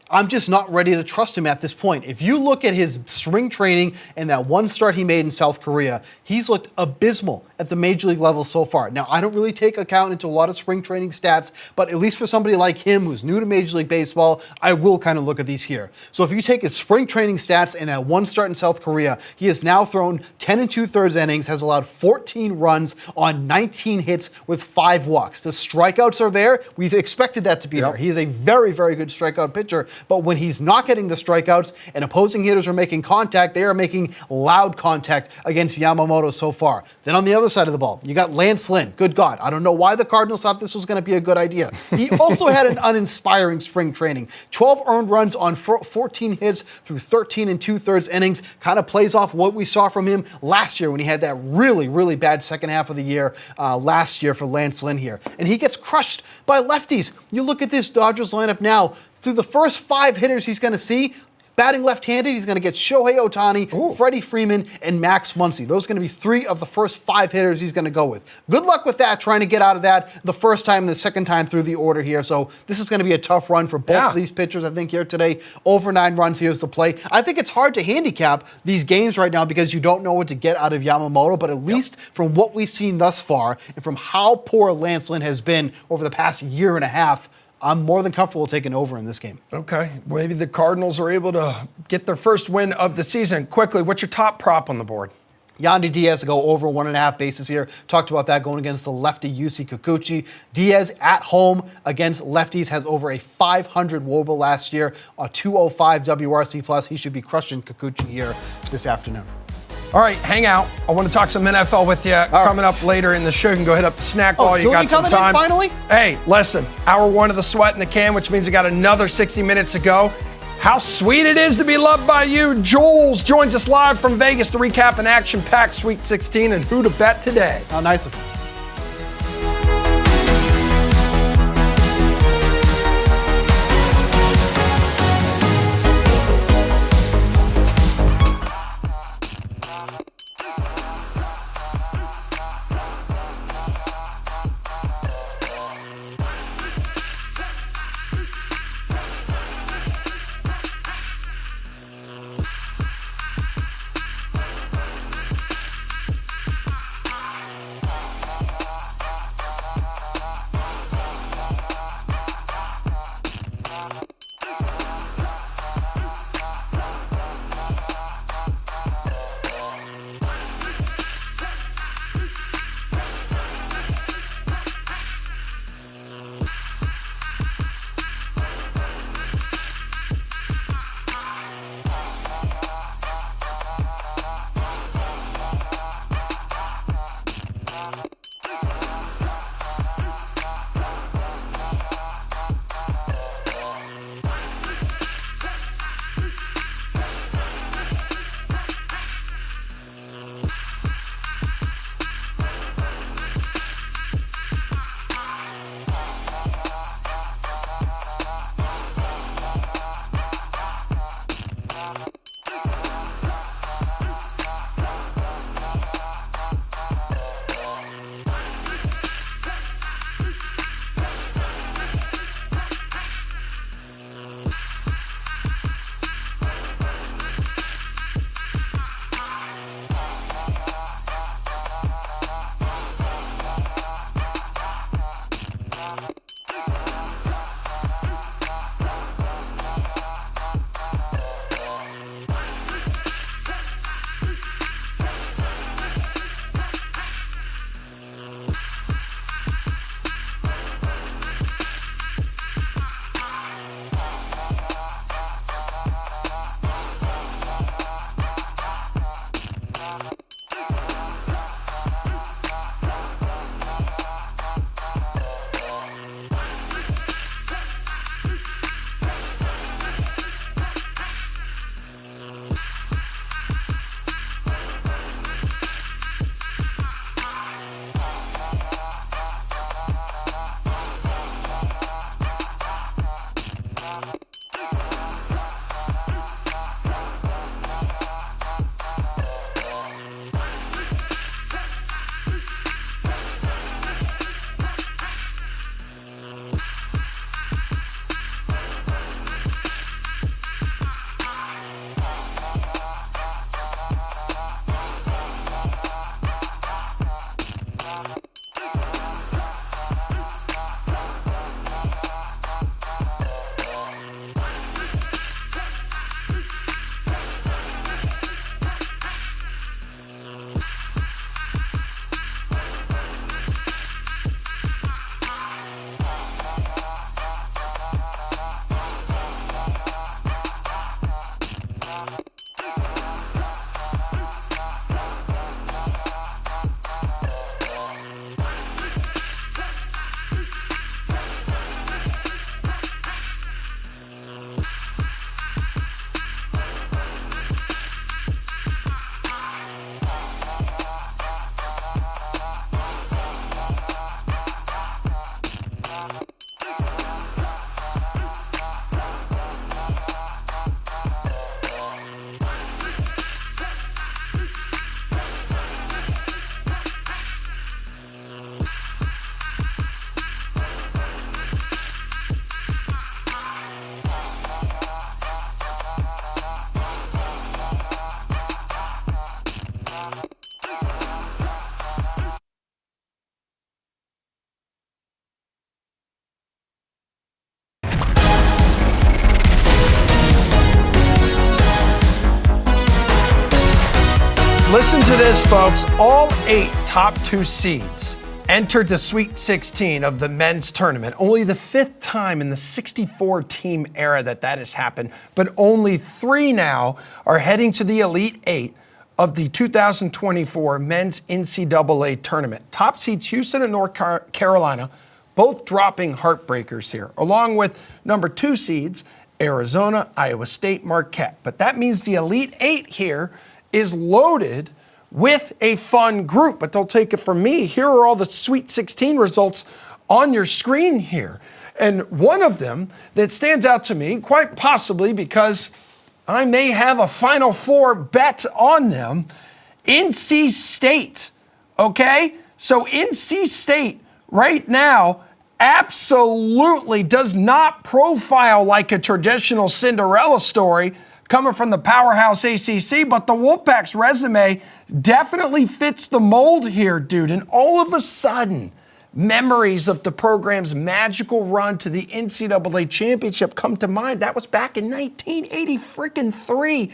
I'm just not ready to trust him at this point. If you look at his spring training and that one start he made in South Korea, he's looked abysmal at the major league level so far. Now, I don't really take account into a lot of spring training stats, but at least for somebody like him who's new to Major League Baseball, I will kind of look at these here. So if you take his spring training stats and that one start in South Korea, he has now thrown 10 2/3 innings, has allowed 14 runs on 19 hits with 5 walks. The strikeouts are there. We've expected that to be there. He is a very, very good strikeout pitcher, but when he's not getting the strikeouts and opposing hitters are making contact, they are making loud contact against Yamamoto so far. Then on the other side of the ball, you got Lance Lynn. Good God. I don't know why the Cardinals thought this was going to be a good idea. He also had an uninspiring spring training. 12 earned runs on 14 hits through 13 2/3 innings. Kind of plays off what we saw from him last year when he had that really, really bad second half of the year last year for Lance Lynn here. And he gets crushed by lefties. You look at this Dodgers lineup now. Through the first 5 hitters he's going to see, Batting left-handed, he's going to get Shohei Ohtani, Freddie Freeman, and Max Muncy. Those are going to be 3 of the first 5 hitters he's going to go with. Good luck with that, trying to get out of that the first time and the second time through the order here. So this is going to be a tough run for both of these pitchers, I think, here today. Over 9 runs here's the play. I think it's hard to handicap these games right now because you don't know what to get out of Yamamoto, but at least from what we've seen thus far and from how poor Lance Lynn has been over the past year and a half, I'm more than comfortable taking over in this game. Okay, maybe the Cardinals are able to get their first win of the season. Quickly, what's your top prop on the board? Yandy Diaz to go over 1.5 bases here. Talked about that going against the lefty Yusei Kikuchi. Diaz at home against lefties has over a 500 WOBA last year, a 205 WRC plus. He should be crushing Kikuchi here this afternoon. All right, hang out. I want to talk some NFL with you coming up later in the show. You can go hit up the snack bar. You got some time. Finally? Hey, listen, hour 1 of the sweat in the can, which means we got another 60 minutes to go. How sweet it is to be loved by you. Jules joins us live from Vegas to recap an action-packed Sweet 16 and who to bet today. How nice of you. Listen to this, folks. All 8 top 2 seeds entered the Sweet 16 of the men's tournament. Only the 5th time in the 64-team era that has happened, but only 3 now are heading to the Elite 8 of the 2024 men's NCAA tournament. Top seeds Houston and North Carolina, both dropping heartbreakers here, along with number 2 seeds Arizona, Iowa State, Marquette. But that means the Elite 8 here is loaded with a fun group. But don't take it from me. Here are all the Sweet 16 results on your screen here. And one of them that stands out to me, quite possibly because I may have a Final Four bet on them, NC State, okay? So NC State right now absolutely does not profile like a traditional Cinderella story coming from the powerhouse ACC, but the Wolfpack's resume definitely fits the mold here, dude. And all of a sudden, memories of the program's magical run to the NCAA championship come to mind. That was back in 1983.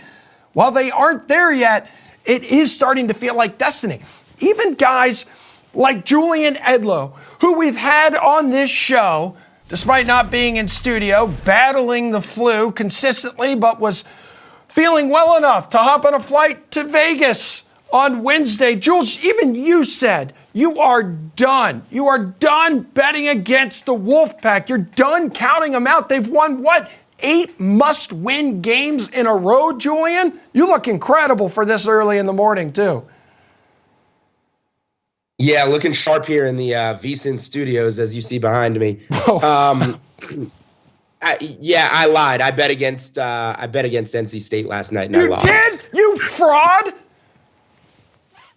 While they aren't there yet, it is starting to feel like destiny. Even guys like Julian Edlow, who we've had on this show, despite not being in studio, battling the flu consistently, but was feeling well enough to hop on a flight to Vegas on Wednesday. Jules, even you said you are done. You are done betting against the Wolfpack. You're done counting them out. They've won, what, 8 must-win games in a row, Julian? You look incredible for this early in the morning, too. Yeah, looking sharp here in the VSiN studios, as you see behind me. I lied. I bet against NC State last night, and I lost. You did? You fraud!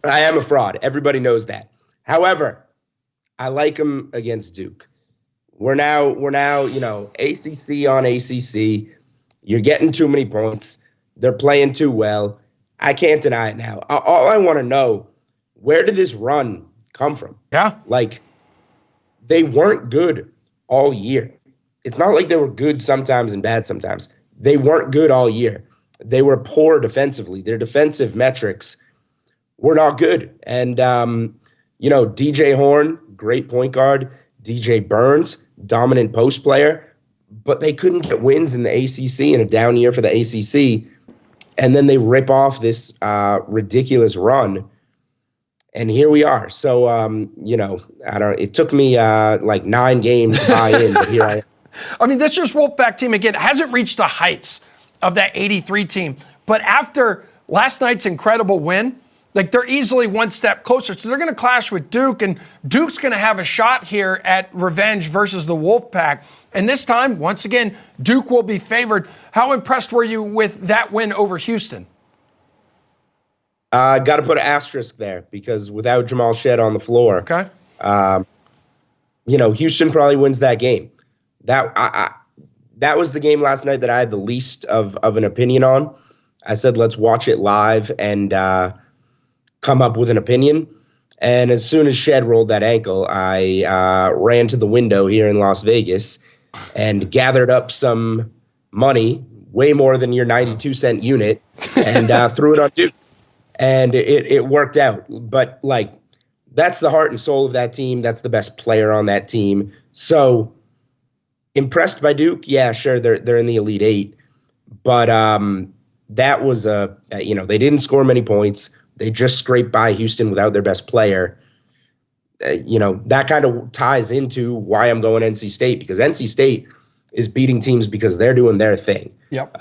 I am a fraud. Everybody knows that. However, I like them against Duke. We're now, ACC on ACC. You're getting too many points. They're playing too well. I can't deny it now. All I want to know, where did this run come from? Yeah. Like, they weren't good all year. It's not like they were good sometimes and bad sometimes. They weren't good all year. They were poor defensively. Their defensive metrics were not good. And, DJ Horn, great point guard. DJ Burns, dominant post player. But they couldn't get wins in the ACC in a down year for the ACC. And then they rip off this ridiculous run. And here we are. So, it took me like 9 games to buy in, but here I am. I mean, this year's Wolfpack team, again, hasn't reached the heights of that 83 team. But after last night's incredible win, like, they're easily one step closer. So they're going to clash with Duke, and Duke's going to have a shot here at revenge versus the Wolfpack. And this time, once again, Duke will be favored. How impressed were you with that win over Houston? Got to put an asterisk there, because without Jamal Shead on the floor, okay, Houston probably wins that game. That was the game last night that I had the least of an opinion on. I said, let's watch it live and come up with an opinion. And as soon as Shead rolled that ankle, I ran to the window here in Las Vegas and gathered up some money, way more than your 92-cent unit, and threw it on Duke. And it worked out. But, that's the heart and soul of that team. That's the best player on that team. So, impressed by Duke? Yeah, sure, they're in the Elite 8. But that was they didn't score many points. They just scraped by Houston without their best player. That kind of ties into why I'm going NC State, because NC State is beating teams because they're doing their thing. Yep.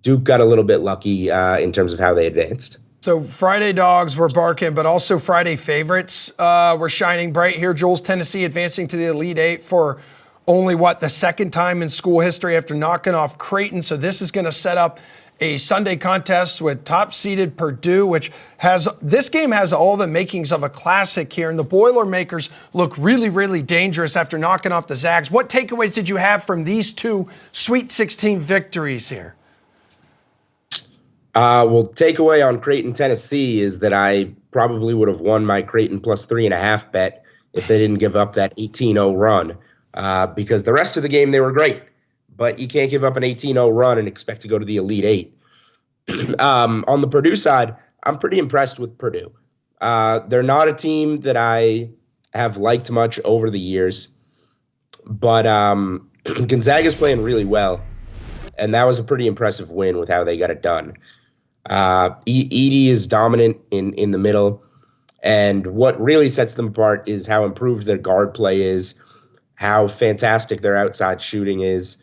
Duke got a little bit lucky in terms of how they advanced. So Friday dogs were barking, but also Friday favorites were shining bright here. Jules, Tennessee advancing to the Elite 8 for only, the second time in school history after knocking off Creighton. So this is going to set up a Sunday contest with top-seeded Purdue, this game has all the makings of a classic here, and the Boilermakers look really, really dangerous after knocking off the Zags. What takeaways did you have from these 2 Sweet 16 victories here? Takeaway on Creighton, Tennessee is that I probably would have won my Creighton plus 3.5 bet if they didn't give up that 18-0 run, because the rest of the game they were great. but you can't give up an 18-0 run and expect to go to the Elite Eight. On the Purdue side, I'm pretty impressed with Purdue. They're not a team that I have liked much over the years, but Gonzaga's playing really well, and that was a pretty impressive win with how they got it done. Edey is dominant in the middle, and what really sets them apart is how improved their guard play is, how fantastic their outside shooting is.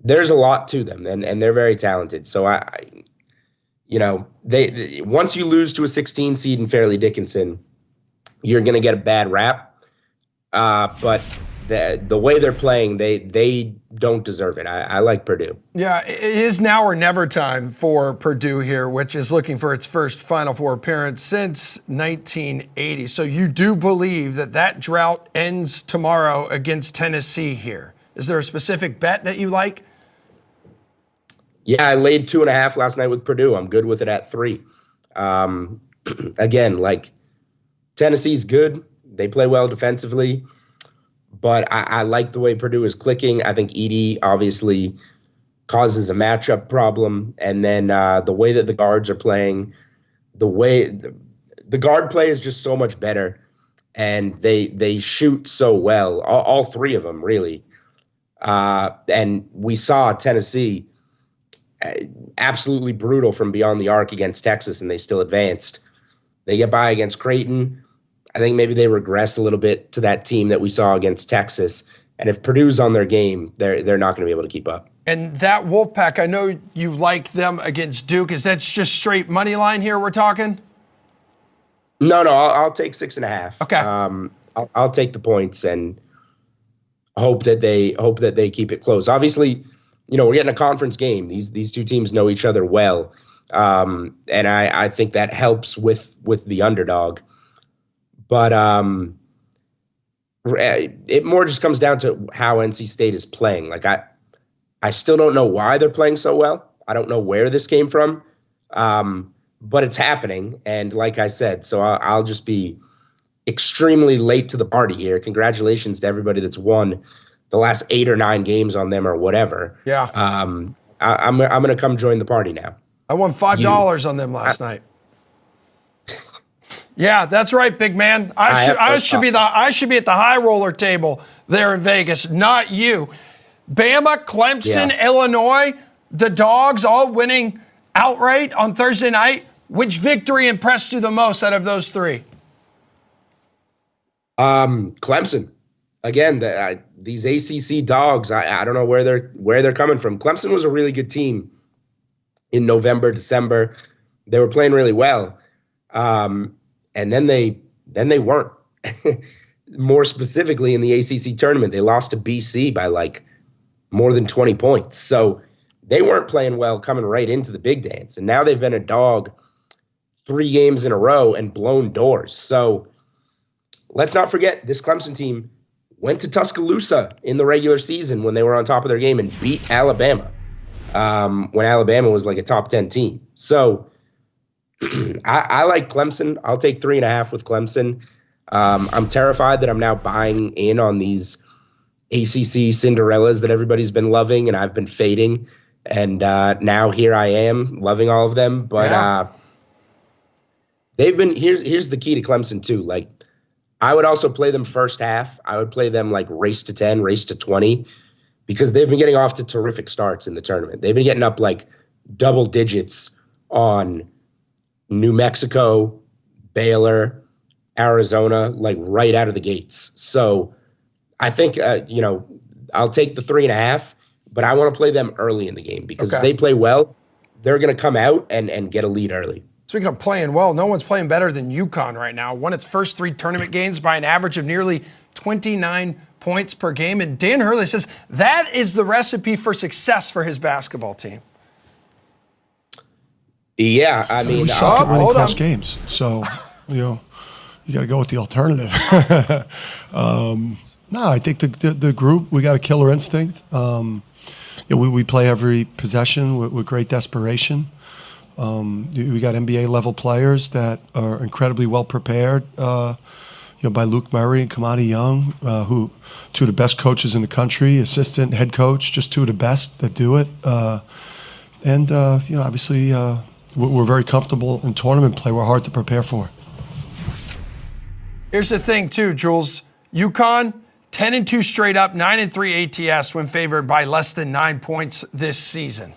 There's a lot to them, and they're very talented. So they once you lose to a 16 seed in Fairleigh Dickinson, you're going to get a bad rap. But the way they're playing, they don't deserve it. I like Purdue. Yeah, it is now or never time for Purdue here, which is looking for its first Final Four appearance since 1980. So you do believe that drought ends tomorrow against Tennessee here. Is there a specific bet that you like? Yeah, I laid 2.5 last night with Purdue. I'm good with it at 3. Again, like, Tennessee's good. They play well defensively, but I like the way Purdue is clicking. I think Edey obviously causes a matchup problem, and then the way that the guards are playing, the guard play is just so much better, and they shoot so well. All 3 of them really, and we saw Tennessee absolutely brutal from beyond the arc against Texas, and they still advanced. They get by against Creighton. I think maybe they regress a little bit to that team that we saw against Texas. And if Purdue's on their game, they're not going to be able to keep up. And that Wolfpack, I know you like them against Duke. Is that just straight money line here we're talking? No, I'll take 6.5. Okay. I'll take the points and hope that they keep it close. Obviously, we're getting a conference game. These two teams know each other well, and I think that helps with the underdog. But it more just comes down to how NC State is playing. Like I still don't know why they're playing so well. I don't know where this came from, but it's happening. And like I said, so I'll just be extremely late to the party here. Congratulations to everybody that's won the last 8 or 9 games on them or whatever. Yeah. I'm going to come join the party now. I won $5 on them last night. Yeah, that's right, big man. I should be at the high roller table there in Vegas, not you. Bama, Clemson, Illinois, the Dogs all winning outright on Thursday night. Which victory impressed you the most out of those 3? Clemson. Again, these ACC Dogs, I don't know where they're coming from. Clemson was a really good team in November, December. They were playing really well. And then they weren't. More specifically in the ACC tournament, they lost to BC by like more than 20 points. So they weren't playing well coming right into the big dance. And now they've been a dog 3 games in a row and blown doors. So let's not forget, this Clemson team went to Tuscaloosa in the regular season when they were on top of their game and beat Alabama when Alabama was like a top 10 team. So I like Clemson. I'll take 3.5 with Clemson. I'm terrified that I'm now buying in on these ACC Cinderellas that everybody's been loving and I've been fading. And now here I am loving all of them. But they've been here's the key to Clemson too. Like, I would also play them first half. I would play them like race to 10, race to 20, because they've been getting off to terrific starts in the tournament. They've been getting up like double digits on New Mexico, Baylor, Arizona, like right out of the gates. So I think, I'll take the 3.5, but I want to play them early in the game because if they play well, they're going to come out and get a lead early. Speaking of playing well, no one's playing better than UConn right now. Won its first 3 tournament games by an average of nearly 29 points per game. And Dan Hurley says that is the recipe for success for his basketball team. Yeah, I mean, we suck at winning close games. So, you got to go with the alternative. No, I think the group, we got a killer instinct. We play every possession with great desperation. We got NBA level players that are incredibly well prepared by Luke Murray and Kamani Young, who two of the best coaches in the country, assistant, head coach, just two of the best that do it. Obviously, we're very comfortable in tournament play. We're hard to prepare for. Here's the thing, too, Jules. UConn, 10-2 straight up, 9-3 ATS when favored by less than 9 points this season.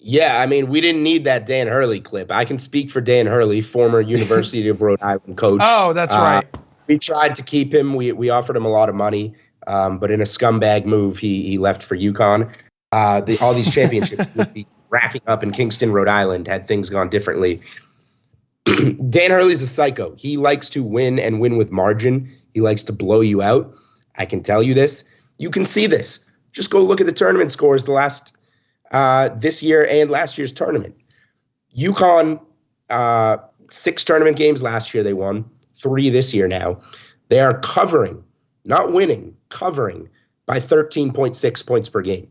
Yeah, I mean, we didn't need that Dan Hurley clip. I can speak for Dan Hurley, former University of Rhode Island coach. Oh, that's right. We tried to keep him. We offered him a lot of money, but in a scumbag move, he left for UConn. All these championships would be racking up in Kingston, Rhode Island, had things gone differently. Dan Hurley's a psycho. He likes to win and win with margin. He likes to blow you out. I can tell you this. You can see this. Just go look at the tournament scores this year and last year's tournament. UConn, 6 tournament games last year they won, 3 this year now. They are covering, not winning, covering by 13.6 points per game.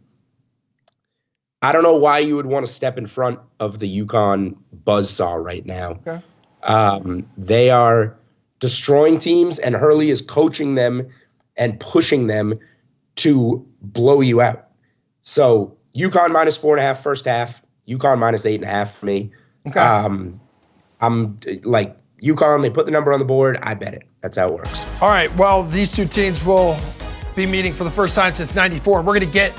I don't know why you would want to step in front of the UConn buzzsaw right now. Okay. They are destroying teams, and Hurley is coaching them and pushing them to blow you out. So UConn minus 4.5 first half, UConn minus 8.5 for me. Okay. I'm like UConn, they put the number on the board, I bet it. That's how it works. All right, well, these two teams will be meeting for the first time since '94. We're going to get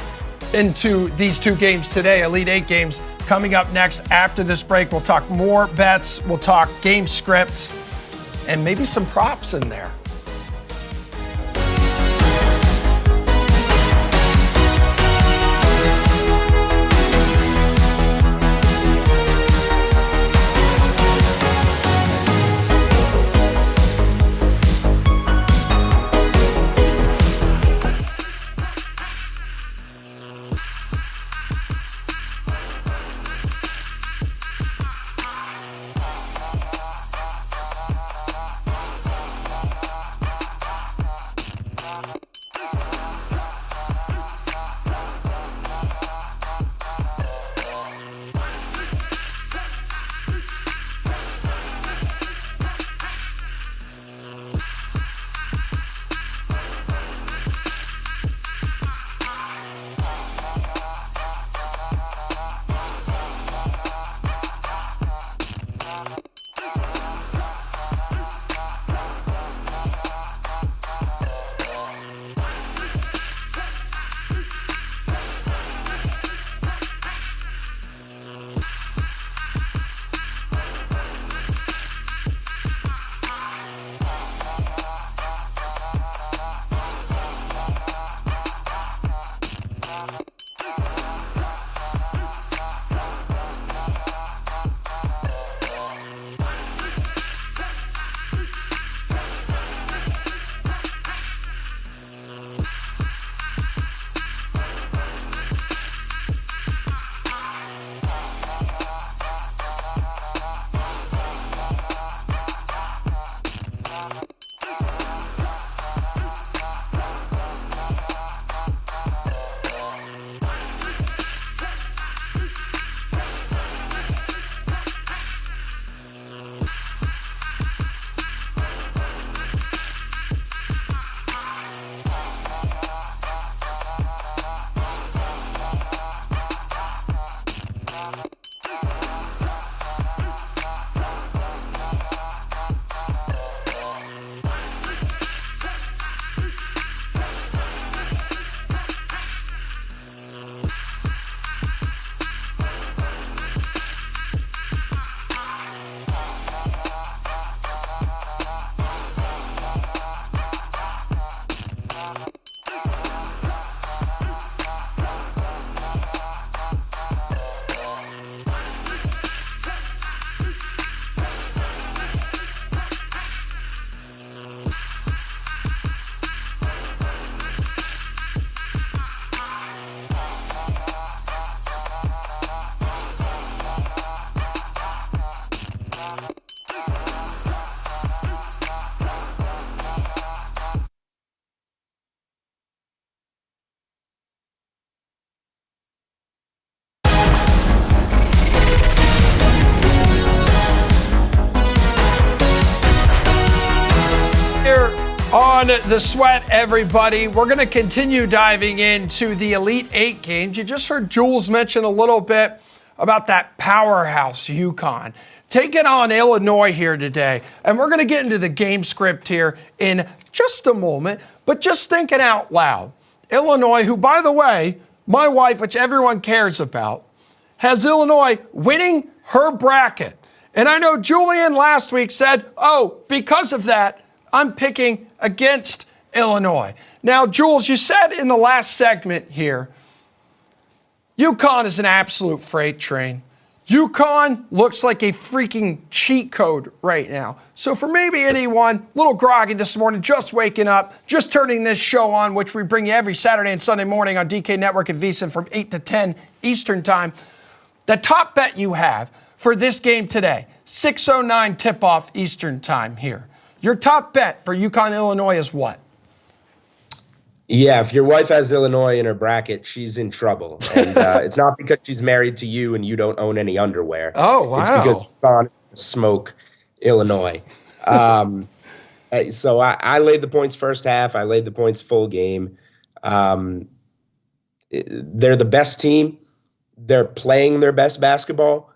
into these two games today, Elite Eight games, coming up next after this break. We'll talk more bets, we'll talk game scripts, and maybe some props in there. on the Sweat, everybody. We're going to continue diving into the Elite Eight games. You just heard Jules mention a little bit about that powerhouse UConn taking on Illinois here today. And we're going to get into the game script here in just a moment, but just thinking out loud. Illinois, who, by the way, my wife, which everyone cares about, has Illinois winning her bracket. And I know Julian last week said, oh, because of that, I'm picking against Illinois. Now, Jules, you said in the last segment here, UConn is an absolute freight train. UConn looks like a freaking cheat code right now. So for maybe anyone, a little groggy this morning, just waking up, just turning this show on, which we bring you every Saturday and Sunday morning on DK Network and VSiN from 8 to 10 Eastern Time, the top bet you have for this game today, 6:09 tip-off Eastern Time here. Your top bet for UConn, Illinois is what? Yeah, if your wife has Illinois in her bracket, she's in trouble. And it's not because she's married to you and you don't own any underwear. Oh, wow. It's because UConn smoke Illinois. So I laid the points first half. I laid the points full game. They're the best team. They're playing their best basketball.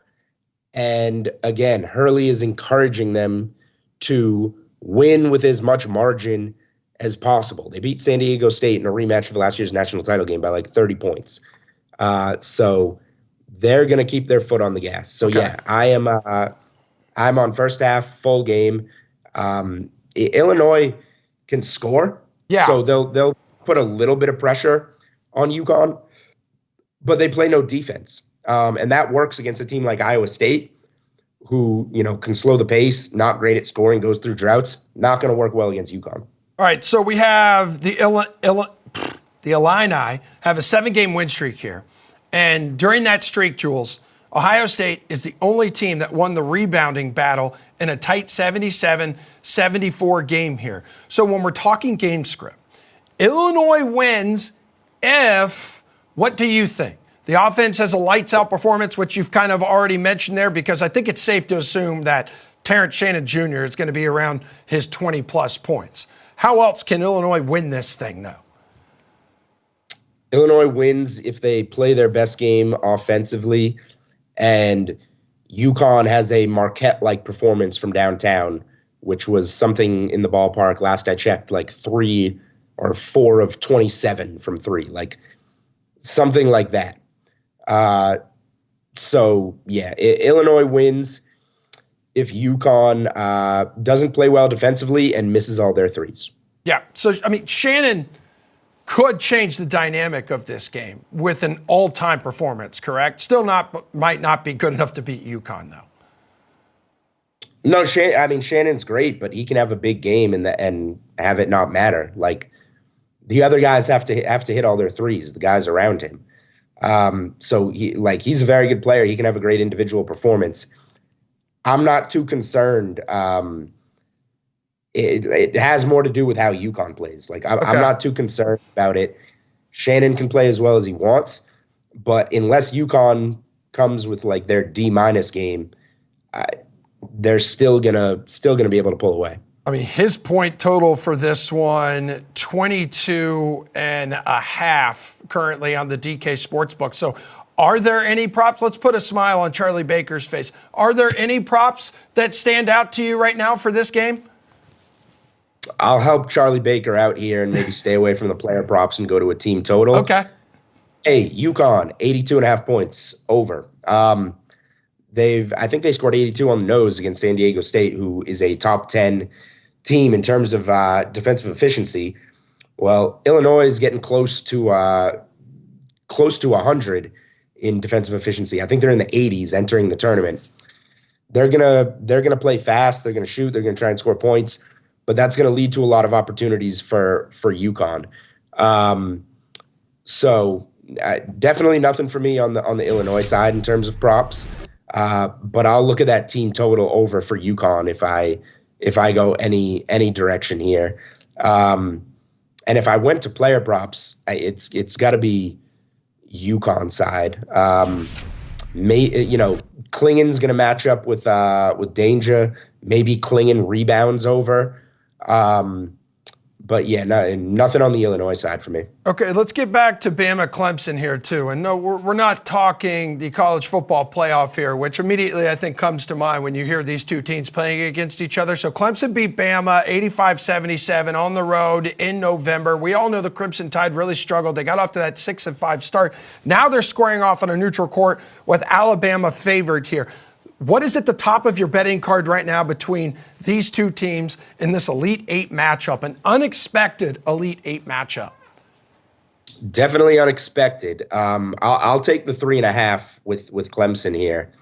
And again, Hurley is encouraging them to win with as much margin as possible. They beat San Diego State in a rematch of last year's national title game by like 30 points. So they're going to keep their foot on the gas. So yeah, I'm on first half full game. Illinois can score. Yeah. So they'll put a little bit of pressure on UConn, but they play no defense. And that works against a team like Iowa State, who, can slow the pace, not great at scoring, goes through droughts, not going to work well against UConn. All right, so we have the Illini have a 7-game win streak here. And during that streak, Jules, Ohio State is the only team that won the rebounding battle in a tight 77-74 game here. So when we're talking game script, Illinois wins if, what do you think? The offense has a lights-out performance, which you've kind of already mentioned there, because I think it's safe to assume that Terrence Shannon Jr. is going to be around his 20-plus points. How else can Illinois win this thing, though? Illinois wins if they play their best game offensively, and UConn has a Marquette-like performance from downtown, which was something in the ballpark, last I checked, like 3 or 4 of 27 from 3, like something like that. So yeah, Illinois wins if UConn doesn't play well defensively and misses all their threes. Yeah, so I mean, Shannon could change the dynamic of this game with an all-time performance, correct? Still might not be good enough to beat UConn, though. No, Shannon's great, but he can have a big game and have it not matter. Like, the other guys have to hit all their threes, the guys around him. So he's a very good player. He can have a great individual performance. I'm not too concerned. It has more to do with how UConn plays. Like, I'm not too concerned about it. Shannon can play as well as he wants, but unless UConn comes with like their D- game, they're still gonna be able to pull away. I mean, his point total for this one, 22.5 currently on the DK Sportsbook. So are there any props? Let's put a smile on Charlie Baker's face. Are there any props that stand out to you right now for this game? I'll help Charlie Baker out here and maybe stay away from the player props and go to a team total. Okay. Hey, UConn, 82.5 points over. I think they scored 82 on the nose against San Diego State, who is a top 10 team in terms of defensive efficiency. Well, Illinois is getting close to 100 in defensive efficiency. I think they're in the 80s entering the tournament. They're gonna play fast. They're gonna shoot. They're gonna try and score points, but that's gonna lead to a lot of opportunities for UConn. So definitely nothing for me on the Illinois side in terms of props. But I'll look at that team total over for UConn if I go any direction here. And if I went to player props, it's got to be UConn side. Klingen's going to match up with Danger. Maybe Klingen rebounds over. but yeah, nothing on the Illinois side for me. Okay, let's get back to Bama Clemson here too. And no, we're not talking the college football playoff here, which immediately I think comes to mind when you hear these two teams playing against each other. So Clemson beat Bama 85-77 on the road in November. We all know the Crimson Tide really struggled. They got off to that 6-5 start. Now they're squaring off on a neutral court with Alabama favored here. What is at the top of your betting card right now between these two teams in this Elite Eight matchup, an unexpected Elite Eight matchup? Definitely unexpected. I'll take the 3.5 with Clemson here.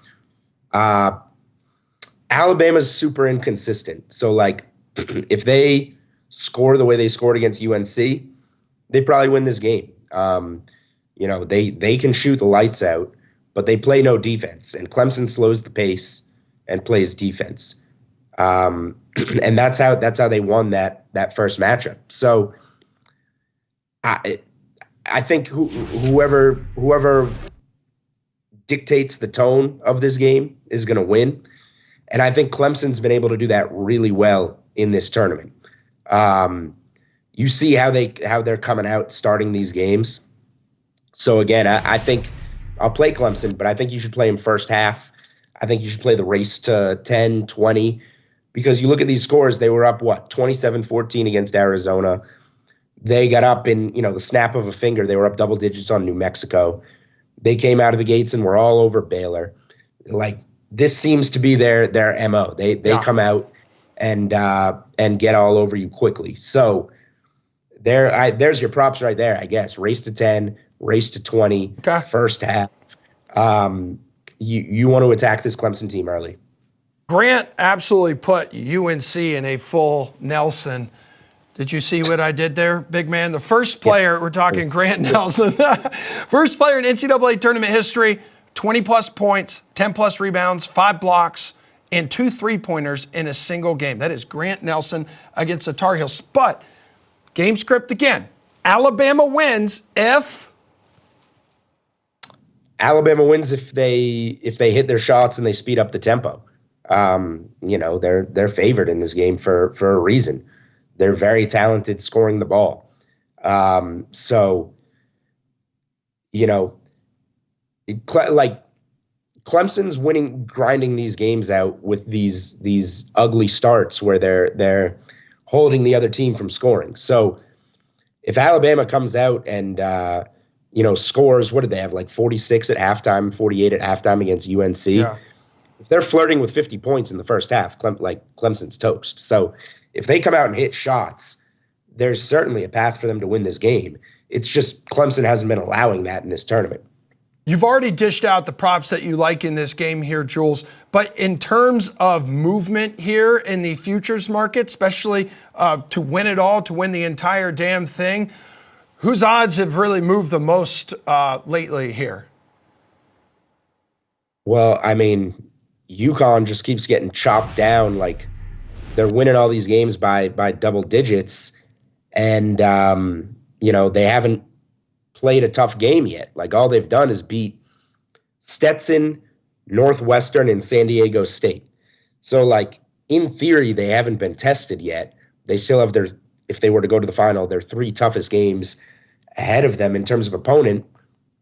Alabama's super inconsistent. So, like, if they score the way they scored against UNC, they probably win this game. They can shoot the lights out, but they play no defense, and Clemson slows the pace and plays defense. And that's how they won that first matchup. So I think whoever dictates the tone of this game is going to win, and I think Clemson's been able to do that really well in this tournament. You see how they're coming out starting these games. So again, I think I'll play Clemson, but I think you should play him first half. I think you should play the race to 10, 20, because you look at these scores, they were up, 27-14 against Arizona. They got up in, the snap of a finger. They were up double digits on New Mexico. They came out of the gates and were all over Baylor. Like, this seems to be their MO. They come out and get all over you quickly. So there's your props right there, I guess. Race to 10, race to 20, first half. You want to attack this Clemson team early. Grant absolutely put UNC in a full Nelson. Did you see what I did there, big man? The first player, we're talking Grant Nelson, first player in NCAA tournament history, 20-plus points, 10-plus rebounds, 5 blocks, and 2 3-pointers in a single game. That is Grant Nelson against the Tar Heels. But game script again. Alabama wins if they hit their shots and they speed up the tempo. They're favored in this game for a reason. They're very talented scoring the ball. Clemson's grinding these games out with these ugly starts where they're holding the other team from scoring. So if Alabama comes out and scores, what did they have, like 46 at halftime, 48 at halftime against UNC? Yeah. If they're flirting with 50 points in the first half, Clemson's toast. So if they come out and hit shots, there's certainly a path for them to win this game. It's just Clemson hasn't been allowing that in this tournament. You've already dished out the props that you like in this game here, Jules. But in terms of movement here in the futures market, especially to win it all, to win the entire damn thing, whose odds have really moved the most lately here? Well, I mean, UConn just keeps getting chopped down. Like, they're winning all these games by double digits, and they haven't played a tough game yet. Like, all they've done is beat Stetson, Northwestern, and San Diego State. So, like, in theory, they haven't been tested yet. They still have if they were to go to the final, their 3 toughest games ahead of them in terms of opponent,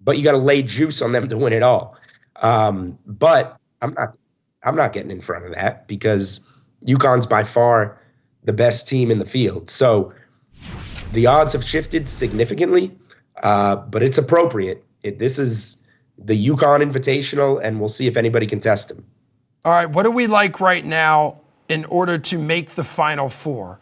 but you got to lay juice on them to win it all. But I'm not getting in front of that because UConn's by far the best team in the field. So the odds have shifted significantly, but it's appropriate. This is the UConn Invitational, and we'll see if anybody can test them. All right, what do we like right now in order to make the Final Four?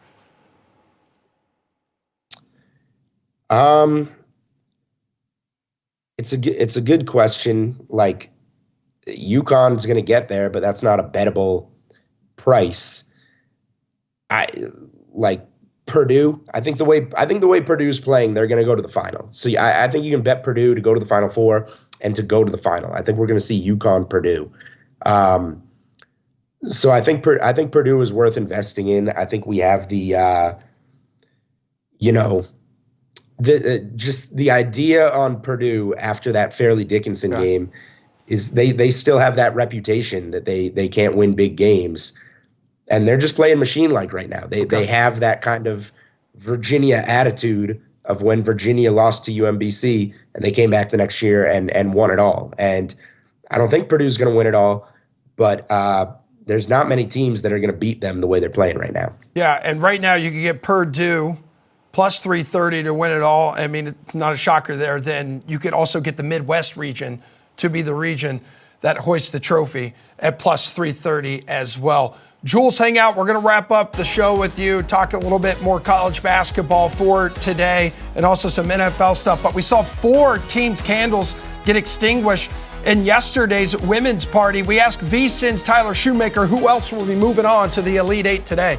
It's a good question. Like, UConn's going to get there, but that's not a bettable price. I like Purdue. I think the way Purdue's playing, they're going to go to the final. So I think you can bet Purdue to go to the Final Four and to go to the final. I think we're going to see UConn Purdue. So I think Purdue is worth investing in. I think we have just the idea on Purdue after that Fairleigh Dickinson game is they still have that reputation that they can't win big games, and they're just playing machine-like right now. They have that kind of Virginia attitude of when Virginia lost to UMBC and they came back the next year and won it all. And I don't think Purdue's going to win it all, but there's not many teams that are going to beat them the way they're playing right now. Yeah, and right now you can get Purdue plus 330 to win it all. I mean, it's not a shocker there. Then you could also get the Midwest region to be the region that hoists the trophy at plus 330 as well. Jules, hang out. We're going to wrap up the show with you, talk a little bit more college basketball for today and also some NFL stuff. But we saw 4 teams' candles get extinguished in yesterday's women's party. We asked VSiN's Tyler Shoemaker who else will be moving on to the Elite Eight today.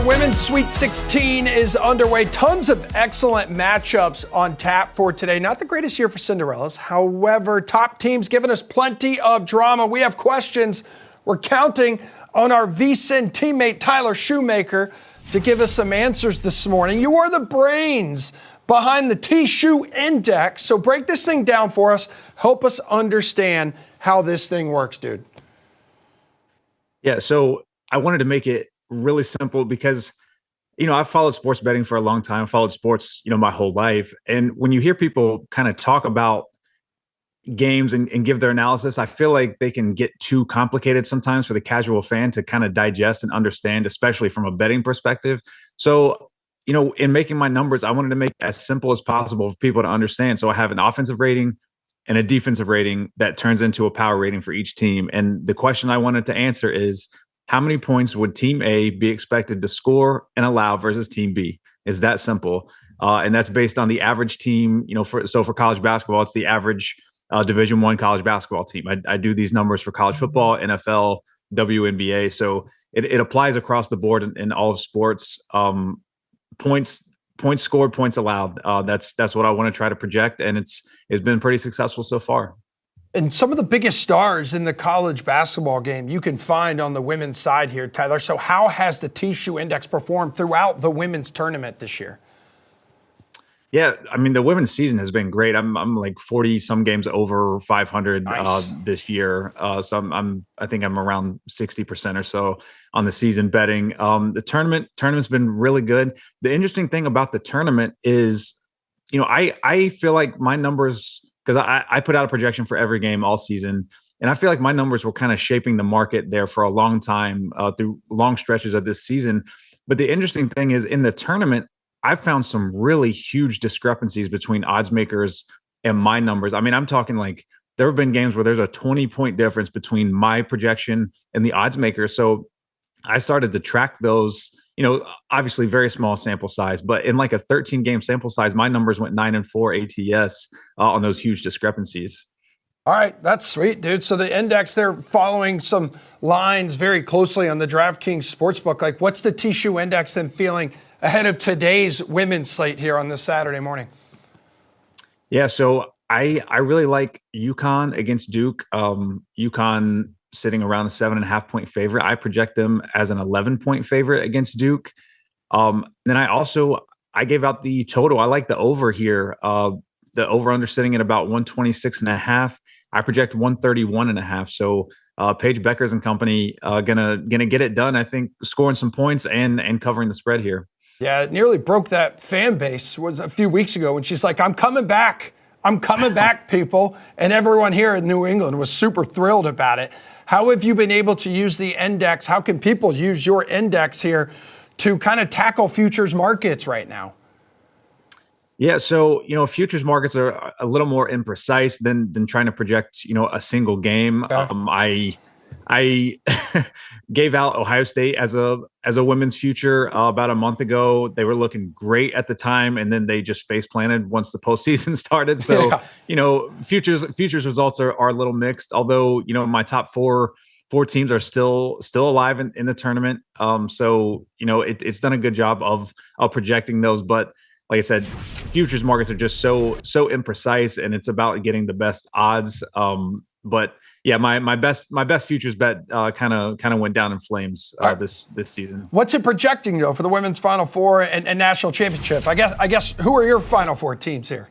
Women's Sweet 16 is underway. Tons of excellent matchups on tap for today. Not the greatest year for Cinderellas. However, top teams giving us plenty of drama. We have questions. We're counting on our VSiN teammate Tyler Shoemaker to give us some answers this morning. You are the brains behind the T-Shoe Index. So break this thing down for us. Help us understand how this thing works, dude. Yeah, so I wanted to make it really simple because, I've followed sports betting for a long time. I've followed sports, my whole life. And when you hear people kind of talk about games and give their analysis, I feel like they can get too complicated sometimes for the casual fan to kind of digest and understand, especially from a betting perspective. So, in making my numbers, I wanted to make it as simple as possible for people to understand. So I have an offensive rating and a defensive rating that turns into a power rating for each team. And the question I wanted to answer is, how many points would Team A be expected to score and allow versus Team B? Is that simple? And that's based on the average team. For college basketball, it's the average Division I college basketball team. I do these numbers for college football, NFL, WNBA. So it applies across the board in all of sports. Points scored, points allowed. That's what I want to try to project, and it's been pretty successful so far. And some of the biggest stars in the college basketball game you can find on the women's side here, Tyler. So how has the T-Shoe Index performed throughout the women's tournament this year? Yeah, I mean, the women's season has been great. I'm like 40 some games over 500 Nice. This year. So I think I'm around 60% or so on the season betting. The tournament's been really good. The interesting thing about the tournament is, I feel like my numbers, because I put out a projection for every game all season, and I feel like my numbers were kind of shaping the market there for a long time through long stretches of this season. But the interesting thing is, in the tournament, I've found some really huge discrepancies between odds makers and my numbers. I mean, I'm talking like there have been games where there's a 20-point difference between my projection and the odds maker. So I started to track those, obviously very small sample size, but in like a 13-game sample size, my numbers went 9-4 ATS on those huge discrepancies. All right, that's sweet, dude. So the index, they're following some lines very closely on the DraftKings Sportsbook. Like, what's the T-Shoe Index then feeling ahead of today's women's slate here on this Saturday morning? Yeah, so I really like UConn against Duke. UConn sitting around a 7.5-point favorite. I project them as an 11-point favorite against Duke. Then I gave out the total. I like the over here. The over-under sitting at about 126.5. I project 131.5. So Paige Beckers and company gonna get it done. I think scoring some points and covering the spread here. Yeah, it nearly broke that fan base. Was a few weeks ago when she's like, "I'm coming back. I'm coming back, people." And everyone here in New England was super thrilled about it. How have you been able to use the index? How can people use your index here to kind of tackle futures markets right now? Yeah, so futures markets are a little more imprecise than trying to project a single game. Okay. I gave out Ohio State as a women's future about a month ago. They were looking great at the time, and then they just face planted once the postseason started. So futures results are a little mixed. Although my top four teams are still alive in the tournament. So it's done a good job of projecting those, but like I said, futures markets are just so imprecise, and it's about getting the best odds. But yeah, my best futures bet kind of went down in flames this season. What's it projecting though for the women's Final Four and national championship? I guess who are your Final Four teams here?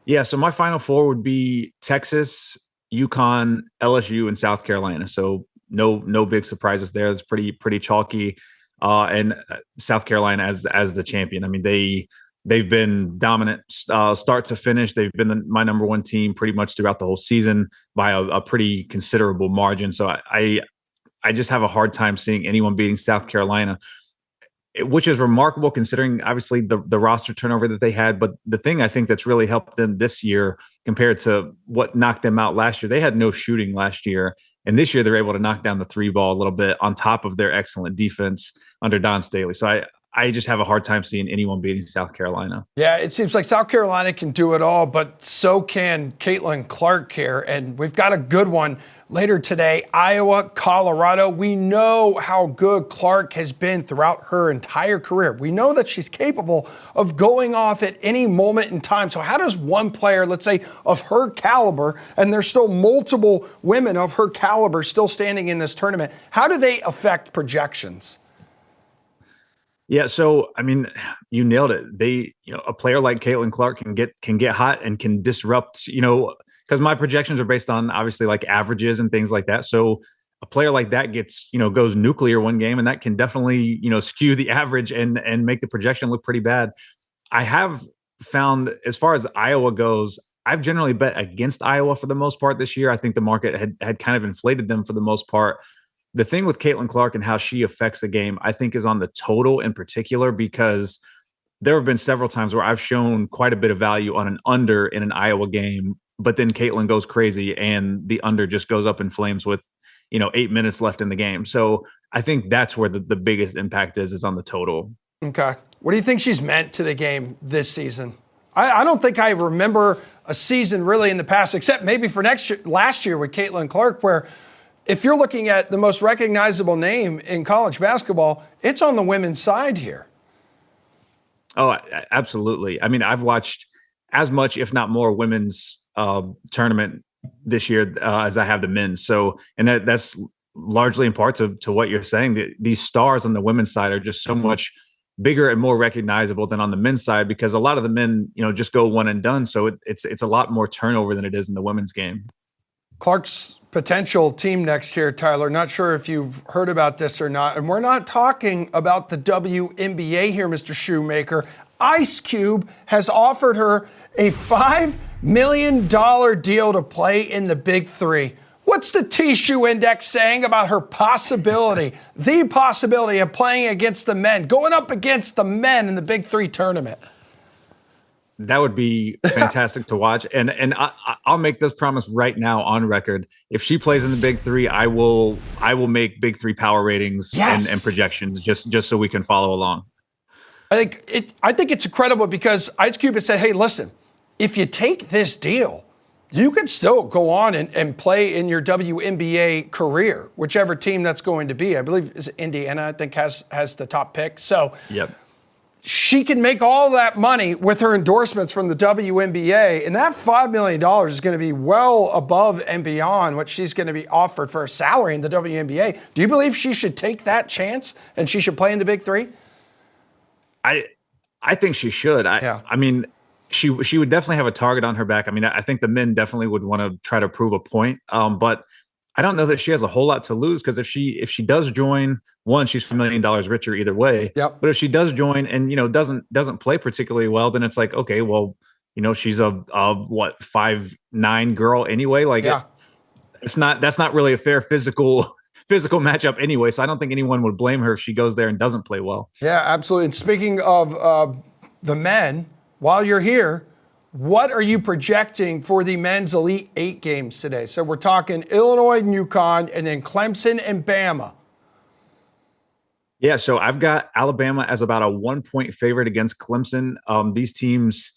Yeah, so my Final Four would be Texas, UConn, LSU, and South Carolina. So no big surprises there. It's pretty chalky. And South Carolina as the champion. I mean, they've been dominant start to finish. They've been my number one team pretty much throughout the whole season by a pretty considerable margin. So I just have a hard time seeing anyone beating South Carolina, which is remarkable considering obviously the roster turnover that they had. But the thing I think that's really helped them this year compared to what knocked them out last year, they had no shooting last year. And this year they're able to knock down the three ball a little bit on top of their excellent defense under Don Staley. So I just have a hard time seeing anyone beating South Carolina. Yeah, it seems like South Carolina can do it all, but so can Caitlin Clark here. And we've got a good one later today. Iowa, Colorado. We know how good Clark has been throughout her entire career. We know that she's capable of going off at any moment in time. So how does one player, let's say, of her caliber, and there's still multiple women of her caliber still standing in this tournament, how do they affect projections? Yeah, so I mean, you nailed it. A player like Caitlin Clark can get hot and can disrupt, because my projections are based on obviously like averages and things like that. So a player like that goes nuclear one game, and that can definitely, skew the average and make the projection look pretty bad. I have found, as far as Iowa goes, I've generally bet against Iowa for the most part this year. I think the market had kind of inflated them for the most part. The thing with Caitlin Clark and how she affects the game, I think, is on the total in particular, because there have been several times where I've shown quite a bit of value on an under in an Iowa game, but then Caitlin goes crazy and the under just goes up in flames with, 8 minutes left in the game. So I think that's where the biggest impact is on the total. Okay. What do you think she's meant to the game this season? I don't think I remember a season really in the past, except maybe for last year with Caitlin Clark, where if you're looking at the most recognizable name in college basketball, it's on the women's side here. Oh, absolutely. I mean, I've watched as much, if not more, women's tournament this year as I have the men's. So, and that's largely in part to what you're saying. These stars on the women's side are just so much bigger and more recognizable than on the men's side, because a lot of the men, just go one and done. So it's a lot more turnover than it is in the women's game. Clark's potential team next year, Tyler, not sure if you've heard about this or not, and we're not talking about the WNBA here, Mr. Shoemaker. Ice Cube has offered her a $5 million deal to play in the Big Three. What's the T-Shoe Index saying about her the possibility of playing against the men, going up against the men in the Big Three tournament? That would be fantastic to watch. And I'll make this promise right now on record. If she plays in the Big Three, I will make Big Three power ratings and projections just so we can follow along. I think it's incredible because Ice Cube has said, hey, listen, if you take this deal, you can still go on and play in your WNBA career, whichever team that's going to be. I believe is Indiana, I think, has the top pick. So yep. She can make all that money with her endorsements from the WNBA, and that $5 million is going to be well above and beyond what she's going to be offered for a salary in the WNBA. Do you believe she should take that chance and she should play in the Big Three? I think she should. I mean, she would definitely have a target on her back. I mean, I think the men definitely would want to try to prove a point, but I don't know that she has a whole lot to lose, because if she does join, one, she's $1 million richer either way. Yep. But if she does join and doesn't play particularly well, then it's like, okay, well, she's a 5'9" girl anyway. Like that's not really a fair physical matchup anyway. So I don't think anyone would blame her if she goes there and doesn't play well. Yeah, absolutely. And speaking of the men, while you're here, what are you projecting for the men's Elite Eight games today? So we're talking Illinois and UConn, and then Clemson and Bama. Yeah, so I've got Alabama as about a 1-point favorite against Clemson. These teams,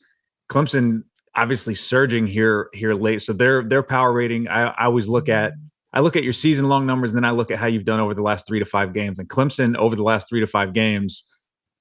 Clemson obviously surging here late. So their power rating, I always look at your season long numbers, and then I look at how you've done over the last 3 to 5 games. And Clemson over the last 3 to 5 games,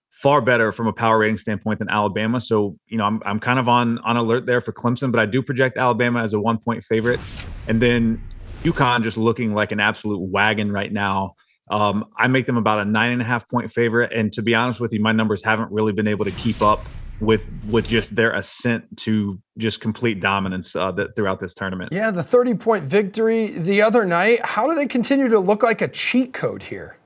far better from a power rating standpoint than Alabama. So, I'm kind of on alert there for Clemson, but I do project Alabama as a 1-point favorite. And then UConn just looking like an absolute wagon right now. I make them about a 9.5-point favorite. And to be honest with you, my numbers haven't really been able to keep up with just their ascent to just complete dominance throughout this tournament. Yeah, the 30-point victory the other night. How do they continue to look like a cheat code here?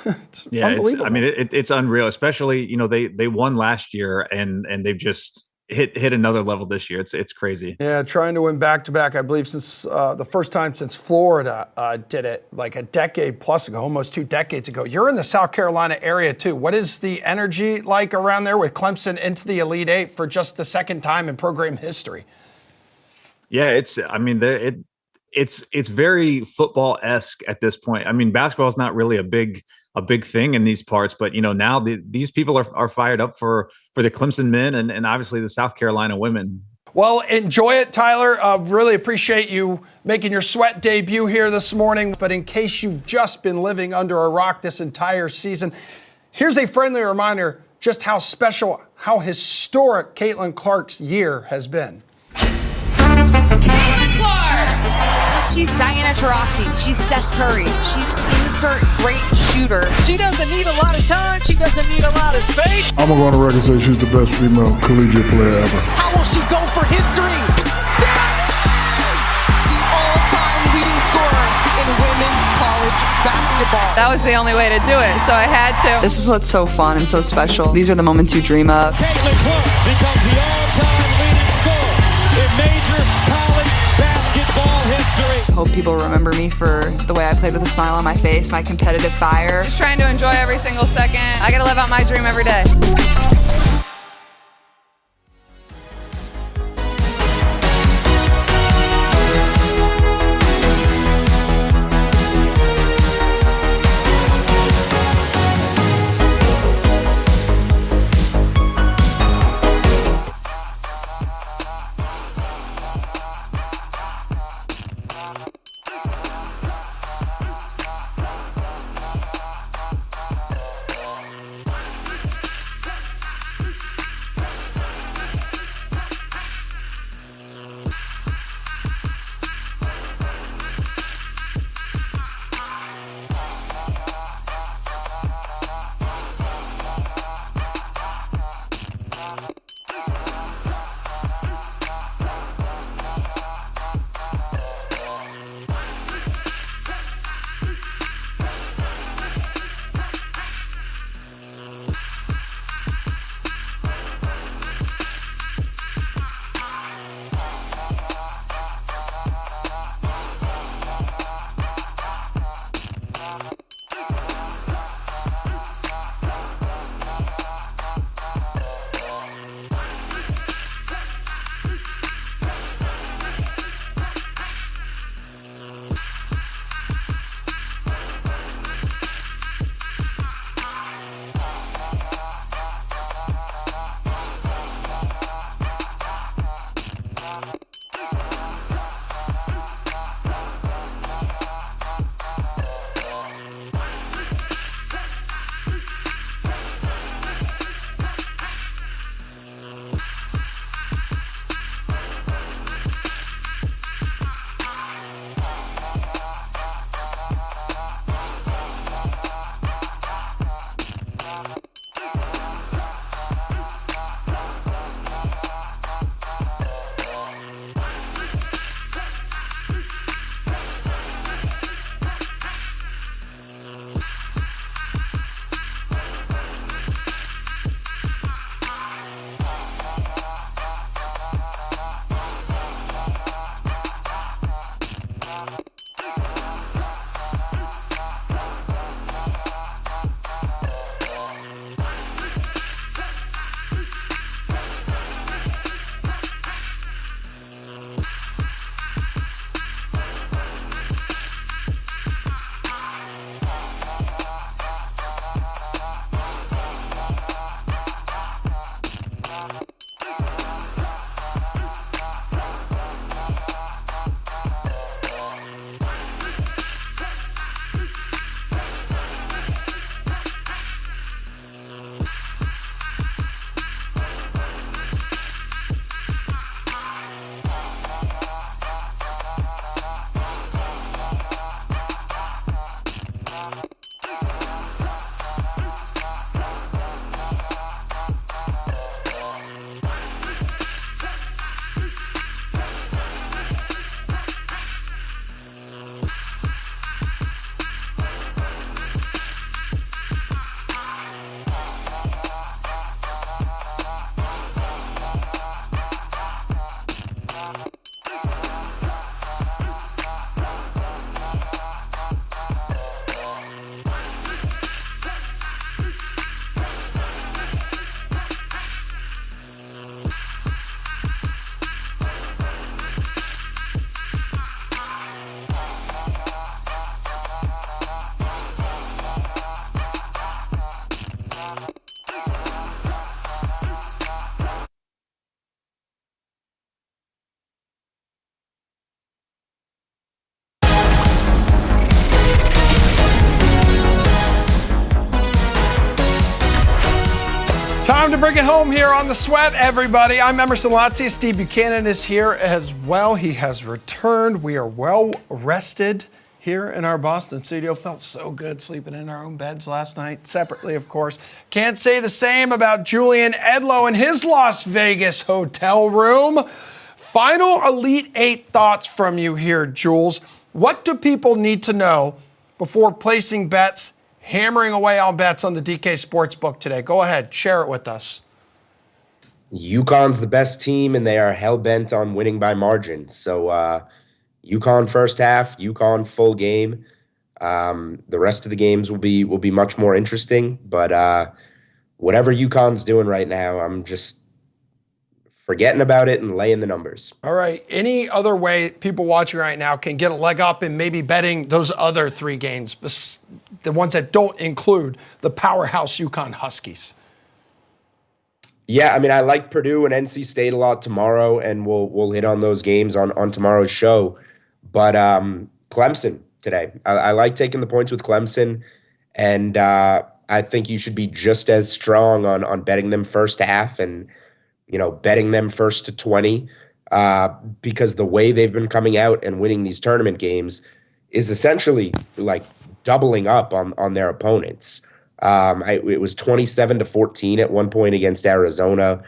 It's unbelievable. It's unreal, especially, they won last year and they've just hit another level this year. It's crazy. Yeah, trying to win back-to-back, I believe, since the first time since Florida did it like a decade plus ago, almost 2 decades ago. You're in the South Carolina area too. What is the energy like around there with Clemson into the Elite Eight for just the second time in program history? Yeah, it's very football-esque at this point. I mean, basketball is not really a big thing in these parts, but now these people are fired up for the Clemson men and obviously the South Carolina women. Well, enjoy it, Tyler. Really appreciate you making your sweat debut here this morning. But in case you've just been living under a rock this entire season, here's a friendly reminder just how special, how historic Caitlin Clark's year has been. Caitlin Clark! She's Diana Taurasi. She's Steph Curry. She's insert great shooter. She doesn't need a lot of time. She doesn't need a lot of space. I'm going to go on the record and say she's the best female collegiate player ever. How will she go for history? The all-time leading scorer in women's college basketball. That was the only way to do it, so I had to. This is what's so fun and so special. These are the moments you dream of. Caitlin Clark becomes the all-time leading scorer in major college basketball history. Hope people remember me for the way I played with a smile on my face, my competitive fire. Just trying to enjoy every single second. I gotta live out my dream every day. Time to bring it home here on The Sweat, everybody. I'm Emerson Lazzi. Steve Buchanan is here as well. He has returned. We are well rested here in our Boston studio. Felt so good sleeping in our own beds last night, separately, of course. Can't say the same about Julian Edlow and his Las Vegas hotel room. Final Elite Eight thoughts from you here, Jules. What do people need to know before placing bets, hammering away on bets on the DK Sportsbook today? Go ahead, share it with us. UConn's the best team, and they are hell-bent on winning by margin. So UConn first half, UConn full game. The rest of the games will be much more interesting. But whatever UConn's doing right now, I'm just forgetting about it and laying the numbers. All right. Any other way people watching right now can get a leg up in maybe betting those other three games, the ones that don't include the powerhouse UConn Huskies? Yeah, I mean, I like Purdue and NC State a lot tomorrow, and we'll hit on those games on tomorrow's show. But Clemson today, I like taking the points with Clemson, and I think you should be just as strong on betting them first half and betting them first to 20, because the way they've been coming out and winning these tournament games is essentially like doubling up on their opponents. It was 27-14 at one point against Arizona.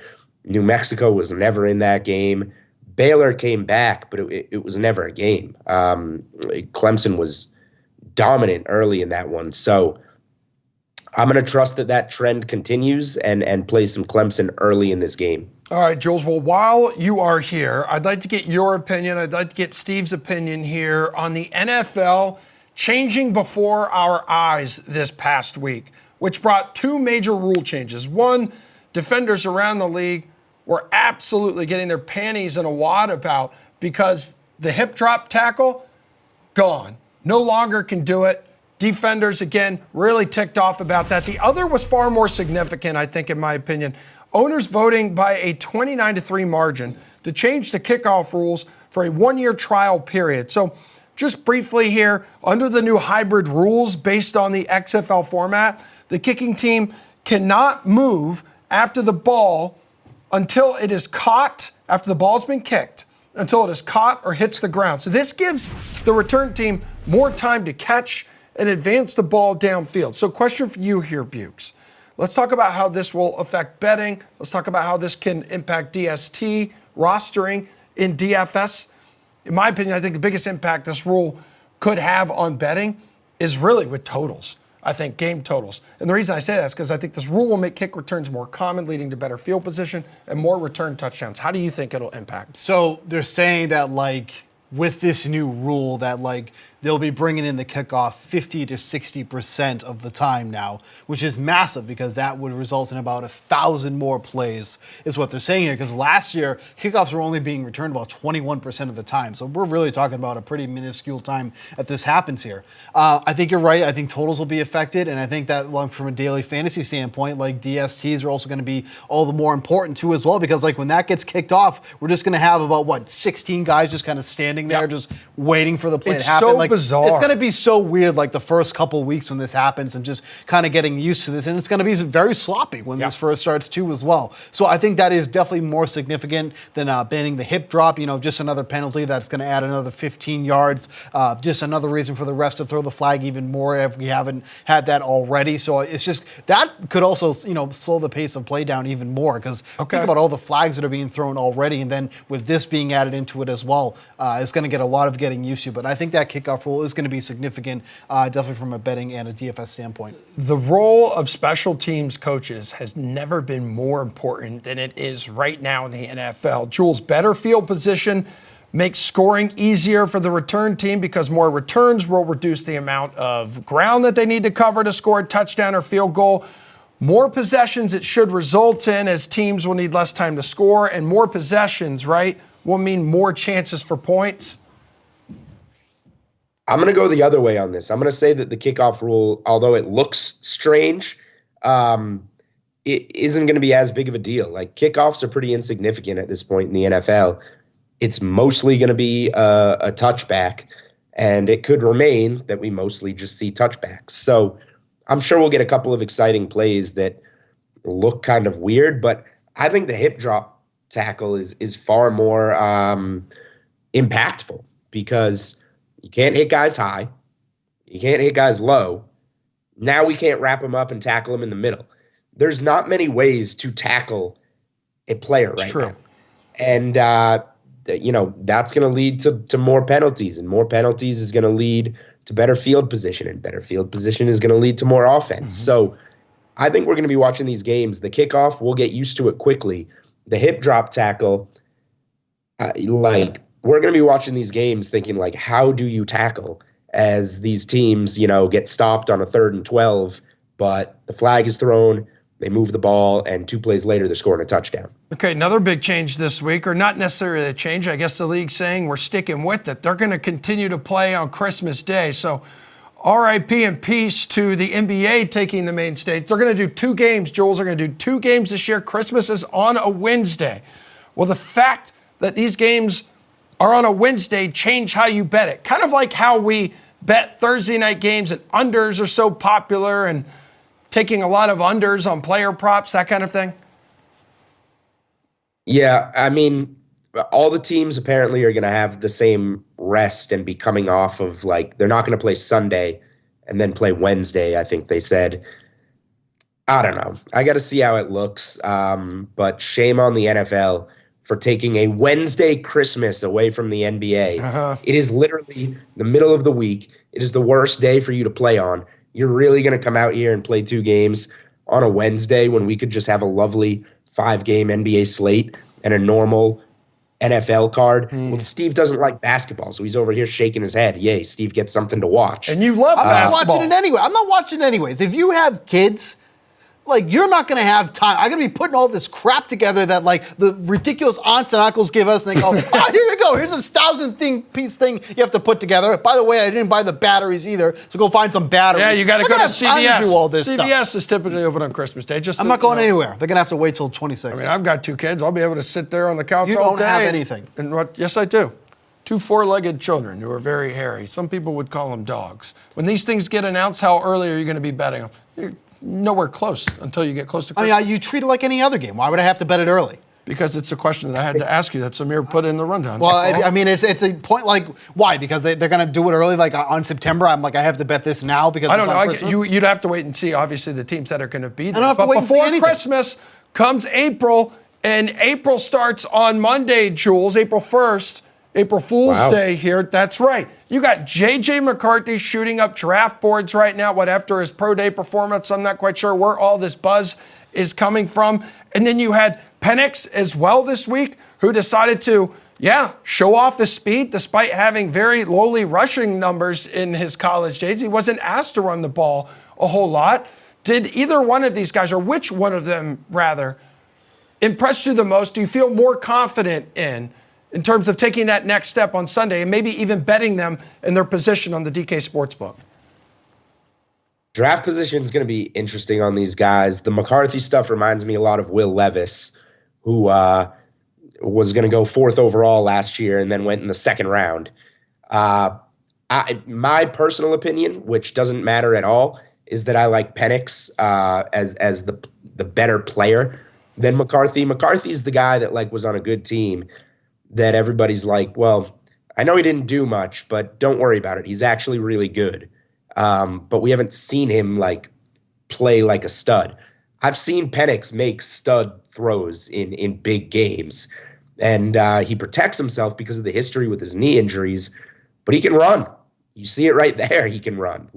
New Mexico was never in that game. Baylor came back, but it was never a game. Clemson was dominant early in that one. So I'm going to trust that trend continues and play some Clemson early in this game. All right, Jules. Well, while you are here, I'd like to get your opinion. I'd like to get Steve's opinion here on the NFL changing before our eyes this past week, which brought two major rule changes. One, defenders around the league were absolutely getting their panties in a wad about because the hip drop tackle, gone. No longer can do it. Defenders, again, really ticked off about that. The other was far more significant, I think, in my opinion. Owners voting by a 29-3 margin to change the kickoff rules for a one-year trial period. So just briefly here, under the new hybrid rules based on the XFL format, the kicking team cannot move after the ball until it is caught, after the ball's been kicked, until it is caught or hits the ground. So this gives the return team more time to catch and advance the ball downfield. So question for you here, Bukes. Let's talk about how this will affect betting. Let's talk about how this can impact DST, rostering in DFS. In my opinion, I think the biggest impact this rule could have on betting is really with totals. I think game totals. And the reason I say that is because I think this rule will make kick returns more common, leading to better field position and more return touchdowns. How do you think it'll impact? So they're saying that with this new rule that they'll be bringing in the kickoff 50 to 60% of the time now, which is massive because that would result in about 1,000 more plays is what they're saying here. Because last year, kickoffs were only being returned about 21% of the time. So we're really talking about a pretty minuscule time that this happens here. I think you're right. I think totals will be affected. And I think that from a daily fantasy standpoint, DSTs are also going to be all the more important too as well. Because when that gets kicked off, we're just going to have about 16 guys just kind of standing there just waiting for the play to happen. So bizarre. It's going to be so weird the first couple weeks when this happens and just kind of getting used to this. And it's going to be very sloppy when this first starts too as well. So I think that is definitely more significant than banning the hip drop. Just another penalty that's going to add another 15 yards. Just another reason for the refs to throw the flag even more if we haven't had that already. So it's just that could also slow the pace of play down even more because think about all the flags that are being thrown already. And then with this being added into it as well, it's going to get a lot of getting used to. But I think that kickoff rule is going to be significant, definitely from a betting and a DFS standpoint. The role of special teams coaches has never been more important than it is right now in the NFL. Jules, better field position makes scoring easier for the return team because more returns will reduce the amount of ground that they need to cover to score a touchdown or field goal. More possessions it should result in as teams will need less time to score, and more possessions, right, will mean more chances for points. I'm going to go the other way on this. I'm going to say that the kickoff rule, although it looks strange, it isn't going to be as big of a deal. Kickoffs are pretty insignificant at this point in the NFL. It's mostly going to be a touchback, and it could remain that we mostly just see touchbacks. So I'm sure we'll get a couple of exciting plays that look kind of weird, but I think the hip drop tackle is far more impactful because you can't hit guys high. You can't hit guys low. Now we can't wrap them up and tackle them in the middle. There's not many ways to tackle a player right now. And, that's going to lead to more penalties, and more penalties is going to lead to better field position, and better field position is going to lead to more offense. So I think we're going to be watching these games. The kickoff, we'll get used to it quickly. The hip drop tackle, we're going to be watching these games thinking, like, how do you tackle as these teams, get stopped on a 3rd and 12, but the flag is thrown, they move the ball, and 2 plays later, they're scoring a touchdown. Okay, another big change this week, or not necessarily a change. I guess the league's saying we're sticking with it. They're going to continue to play on Christmas Day. So RIP and peace to the NBA taking the main stage. They're going to do 2 games, Jules. They're going to do 2 games this year. Christmas is on a Wednesday. Well, the fact that these games are on a Wednesday change how you bet it. Kind of like how we bet Thursday night games and unders are so popular and taking a lot of unders on player props, that kind of thing. Yeah, I mean, all the teams apparently are going to have the same rest and be coming off of, they're not going to play Sunday and then play Wednesday, I think they said. I don't know. I got to see how it looks. But shame on the NFL for taking a Wednesday Christmas away from the NBA. It is literally the middle of the week. It is the worst day for you to play on. You're really going to come out here and play 2 games on a Wednesday when we could just have a lovely 5-game NBA slate and a normal NFL card? Well, Steve doesn't like basketball, so he's over here shaking his head. Yay, Steve gets something to watch. And you love basketball. I'm not watching it anyway. I'm not watching it anyways. If you have kids, you're not going to have time. I'm going to be putting all this crap together that, the ridiculous aunts and uncles give us, and they go, here you go. Here's a 1,000-piece thing you have to put together. By the way, I didn't buy the batteries either, so go find some batteries. Yeah, you got to go to CVS. To do all this CVS stuff. Is typically open on Christmas Day. I'm not going anywhere. They're going to have to wait till 26. I mean, I've got 2 kids. I'll be able to sit there on the couch You all don't day. have anything. Yes, I do. 2 4-legged children who are very hairy. Some people would call them dogs. When these things get announced, how early are you going to be betting them? You're nowhere close until you get close to Christmas. I mean, you treat it like any other game. Why would I have to bet it early? Because it's a question that I had to ask you that Samir put in the rundown. Well, I mean, it's a point why? Because they're going to do it early, on September. I'm I have to bet this now because I don't it's on know. Christmas? You'd have to wait and see, obviously, the teams that are going to be there. I don't have to but wait and see before anything. Christmas comes April, and April starts on Monday, Jules, April 1st. April Fool's Day here. That's right. You got J.J. McCarthy shooting up draft boards right now. After his pro day performance, I'm not quite sure where all this buzz is coming from. And then you had Penix as well this week, who decided to, show off the speed despite having very lowly rushing numbers in his college days. He wasn't asked to run the ball a whole lot. Did either one of these guys, or which one of them rather, impress you the most? Do you feel more confident in terms of taking that next step on Sunday and maybe even betting them in their position on the DK Sportsbook? Draft position is going to be interesting on these guys. The McCarthy stuff reminds me a lot of Will Levis, who was going to go 4th overall last year and then went in the 2nd round. My personal opinion, which doesn't matter at all, is that I like Penix as the better player than McCarthy. McCarthy's the guy that was on a good team that everybody's like, well, I know he didn't do much, but don't worry about it. He's actually really good. But we haven't seen him play like a stud. I've seen Penix make stud throws in big games, and he protects himself because of the history with his knee injuries, but he can run. You see it right there. He can run.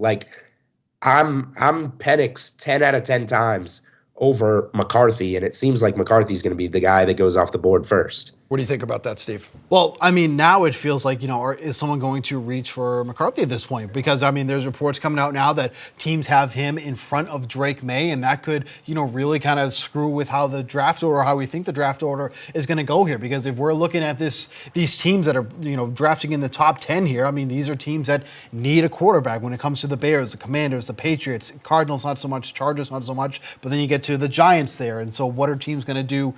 I'm Penix 10 out of 10 times over McCarthy, and it seems like McCarthy's going to be the guy that goes off the board first. What do you think about that, Steve? Well, I mean, now it feels like, is someone going to reach for McCarthy at this point? Because, I mean, there's reports coming out now that teams have him in front of Drake May, and that could, really kind of screw with how the draft order, how we think the draft order is going to go here. Because if we're looking at these teams that are, drafting in the top 10 here, I mean, these are teams that need a quarterback when it comes to the Bears, the Commanders, the Patriots, Cardinals, not so much, Chargers, not so much. But then you get to to the Giants there. And so what are teams going to do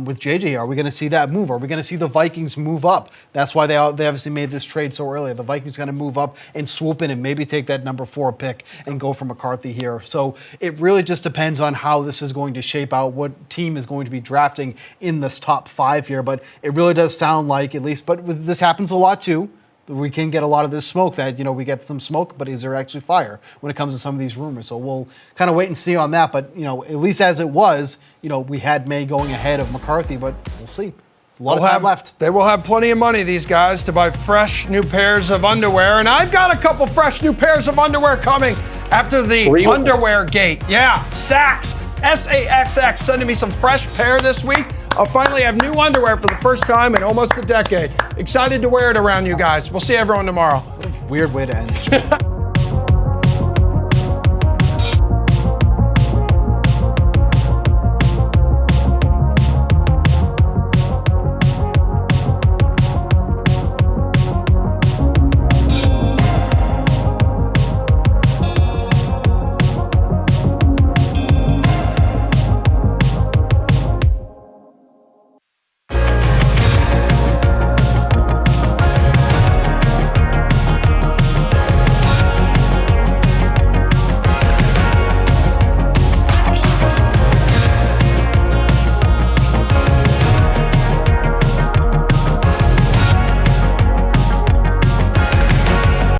with JJ? Are we going to see that move? Are we going to see the Vikings move up? That's why they obviously made this trade so early. The Vikings going to move up and swoop in and maybe take that number 4 pick and go for McCarthy here. So it really just depends on how this is going to shape out, what team is going to be drafting in this top 5 here. But it really does sound like, at least, but this happens a lot too. We can get a lot of this smoke that, we get some smoke, but is there actually fire when it comes to some of these rumors? So we'll kind of wait and see on that. But, at least as it was, we had May going ahead of McCarthy, but we'll see. A lot of time left. They will have plenty of money, these guys, to buy fresh new pairs of underwear. And I've got a couple fresh new pairs of underwear coming after the underwear gate. Yeah, Saks, S-A-X-X, sending me some fresh pair this week. I'll finally have new underwear for the first time in almost a decade. Excited to wear it around you guys. We'll see everyone tomorrow. What a weird way to end the show.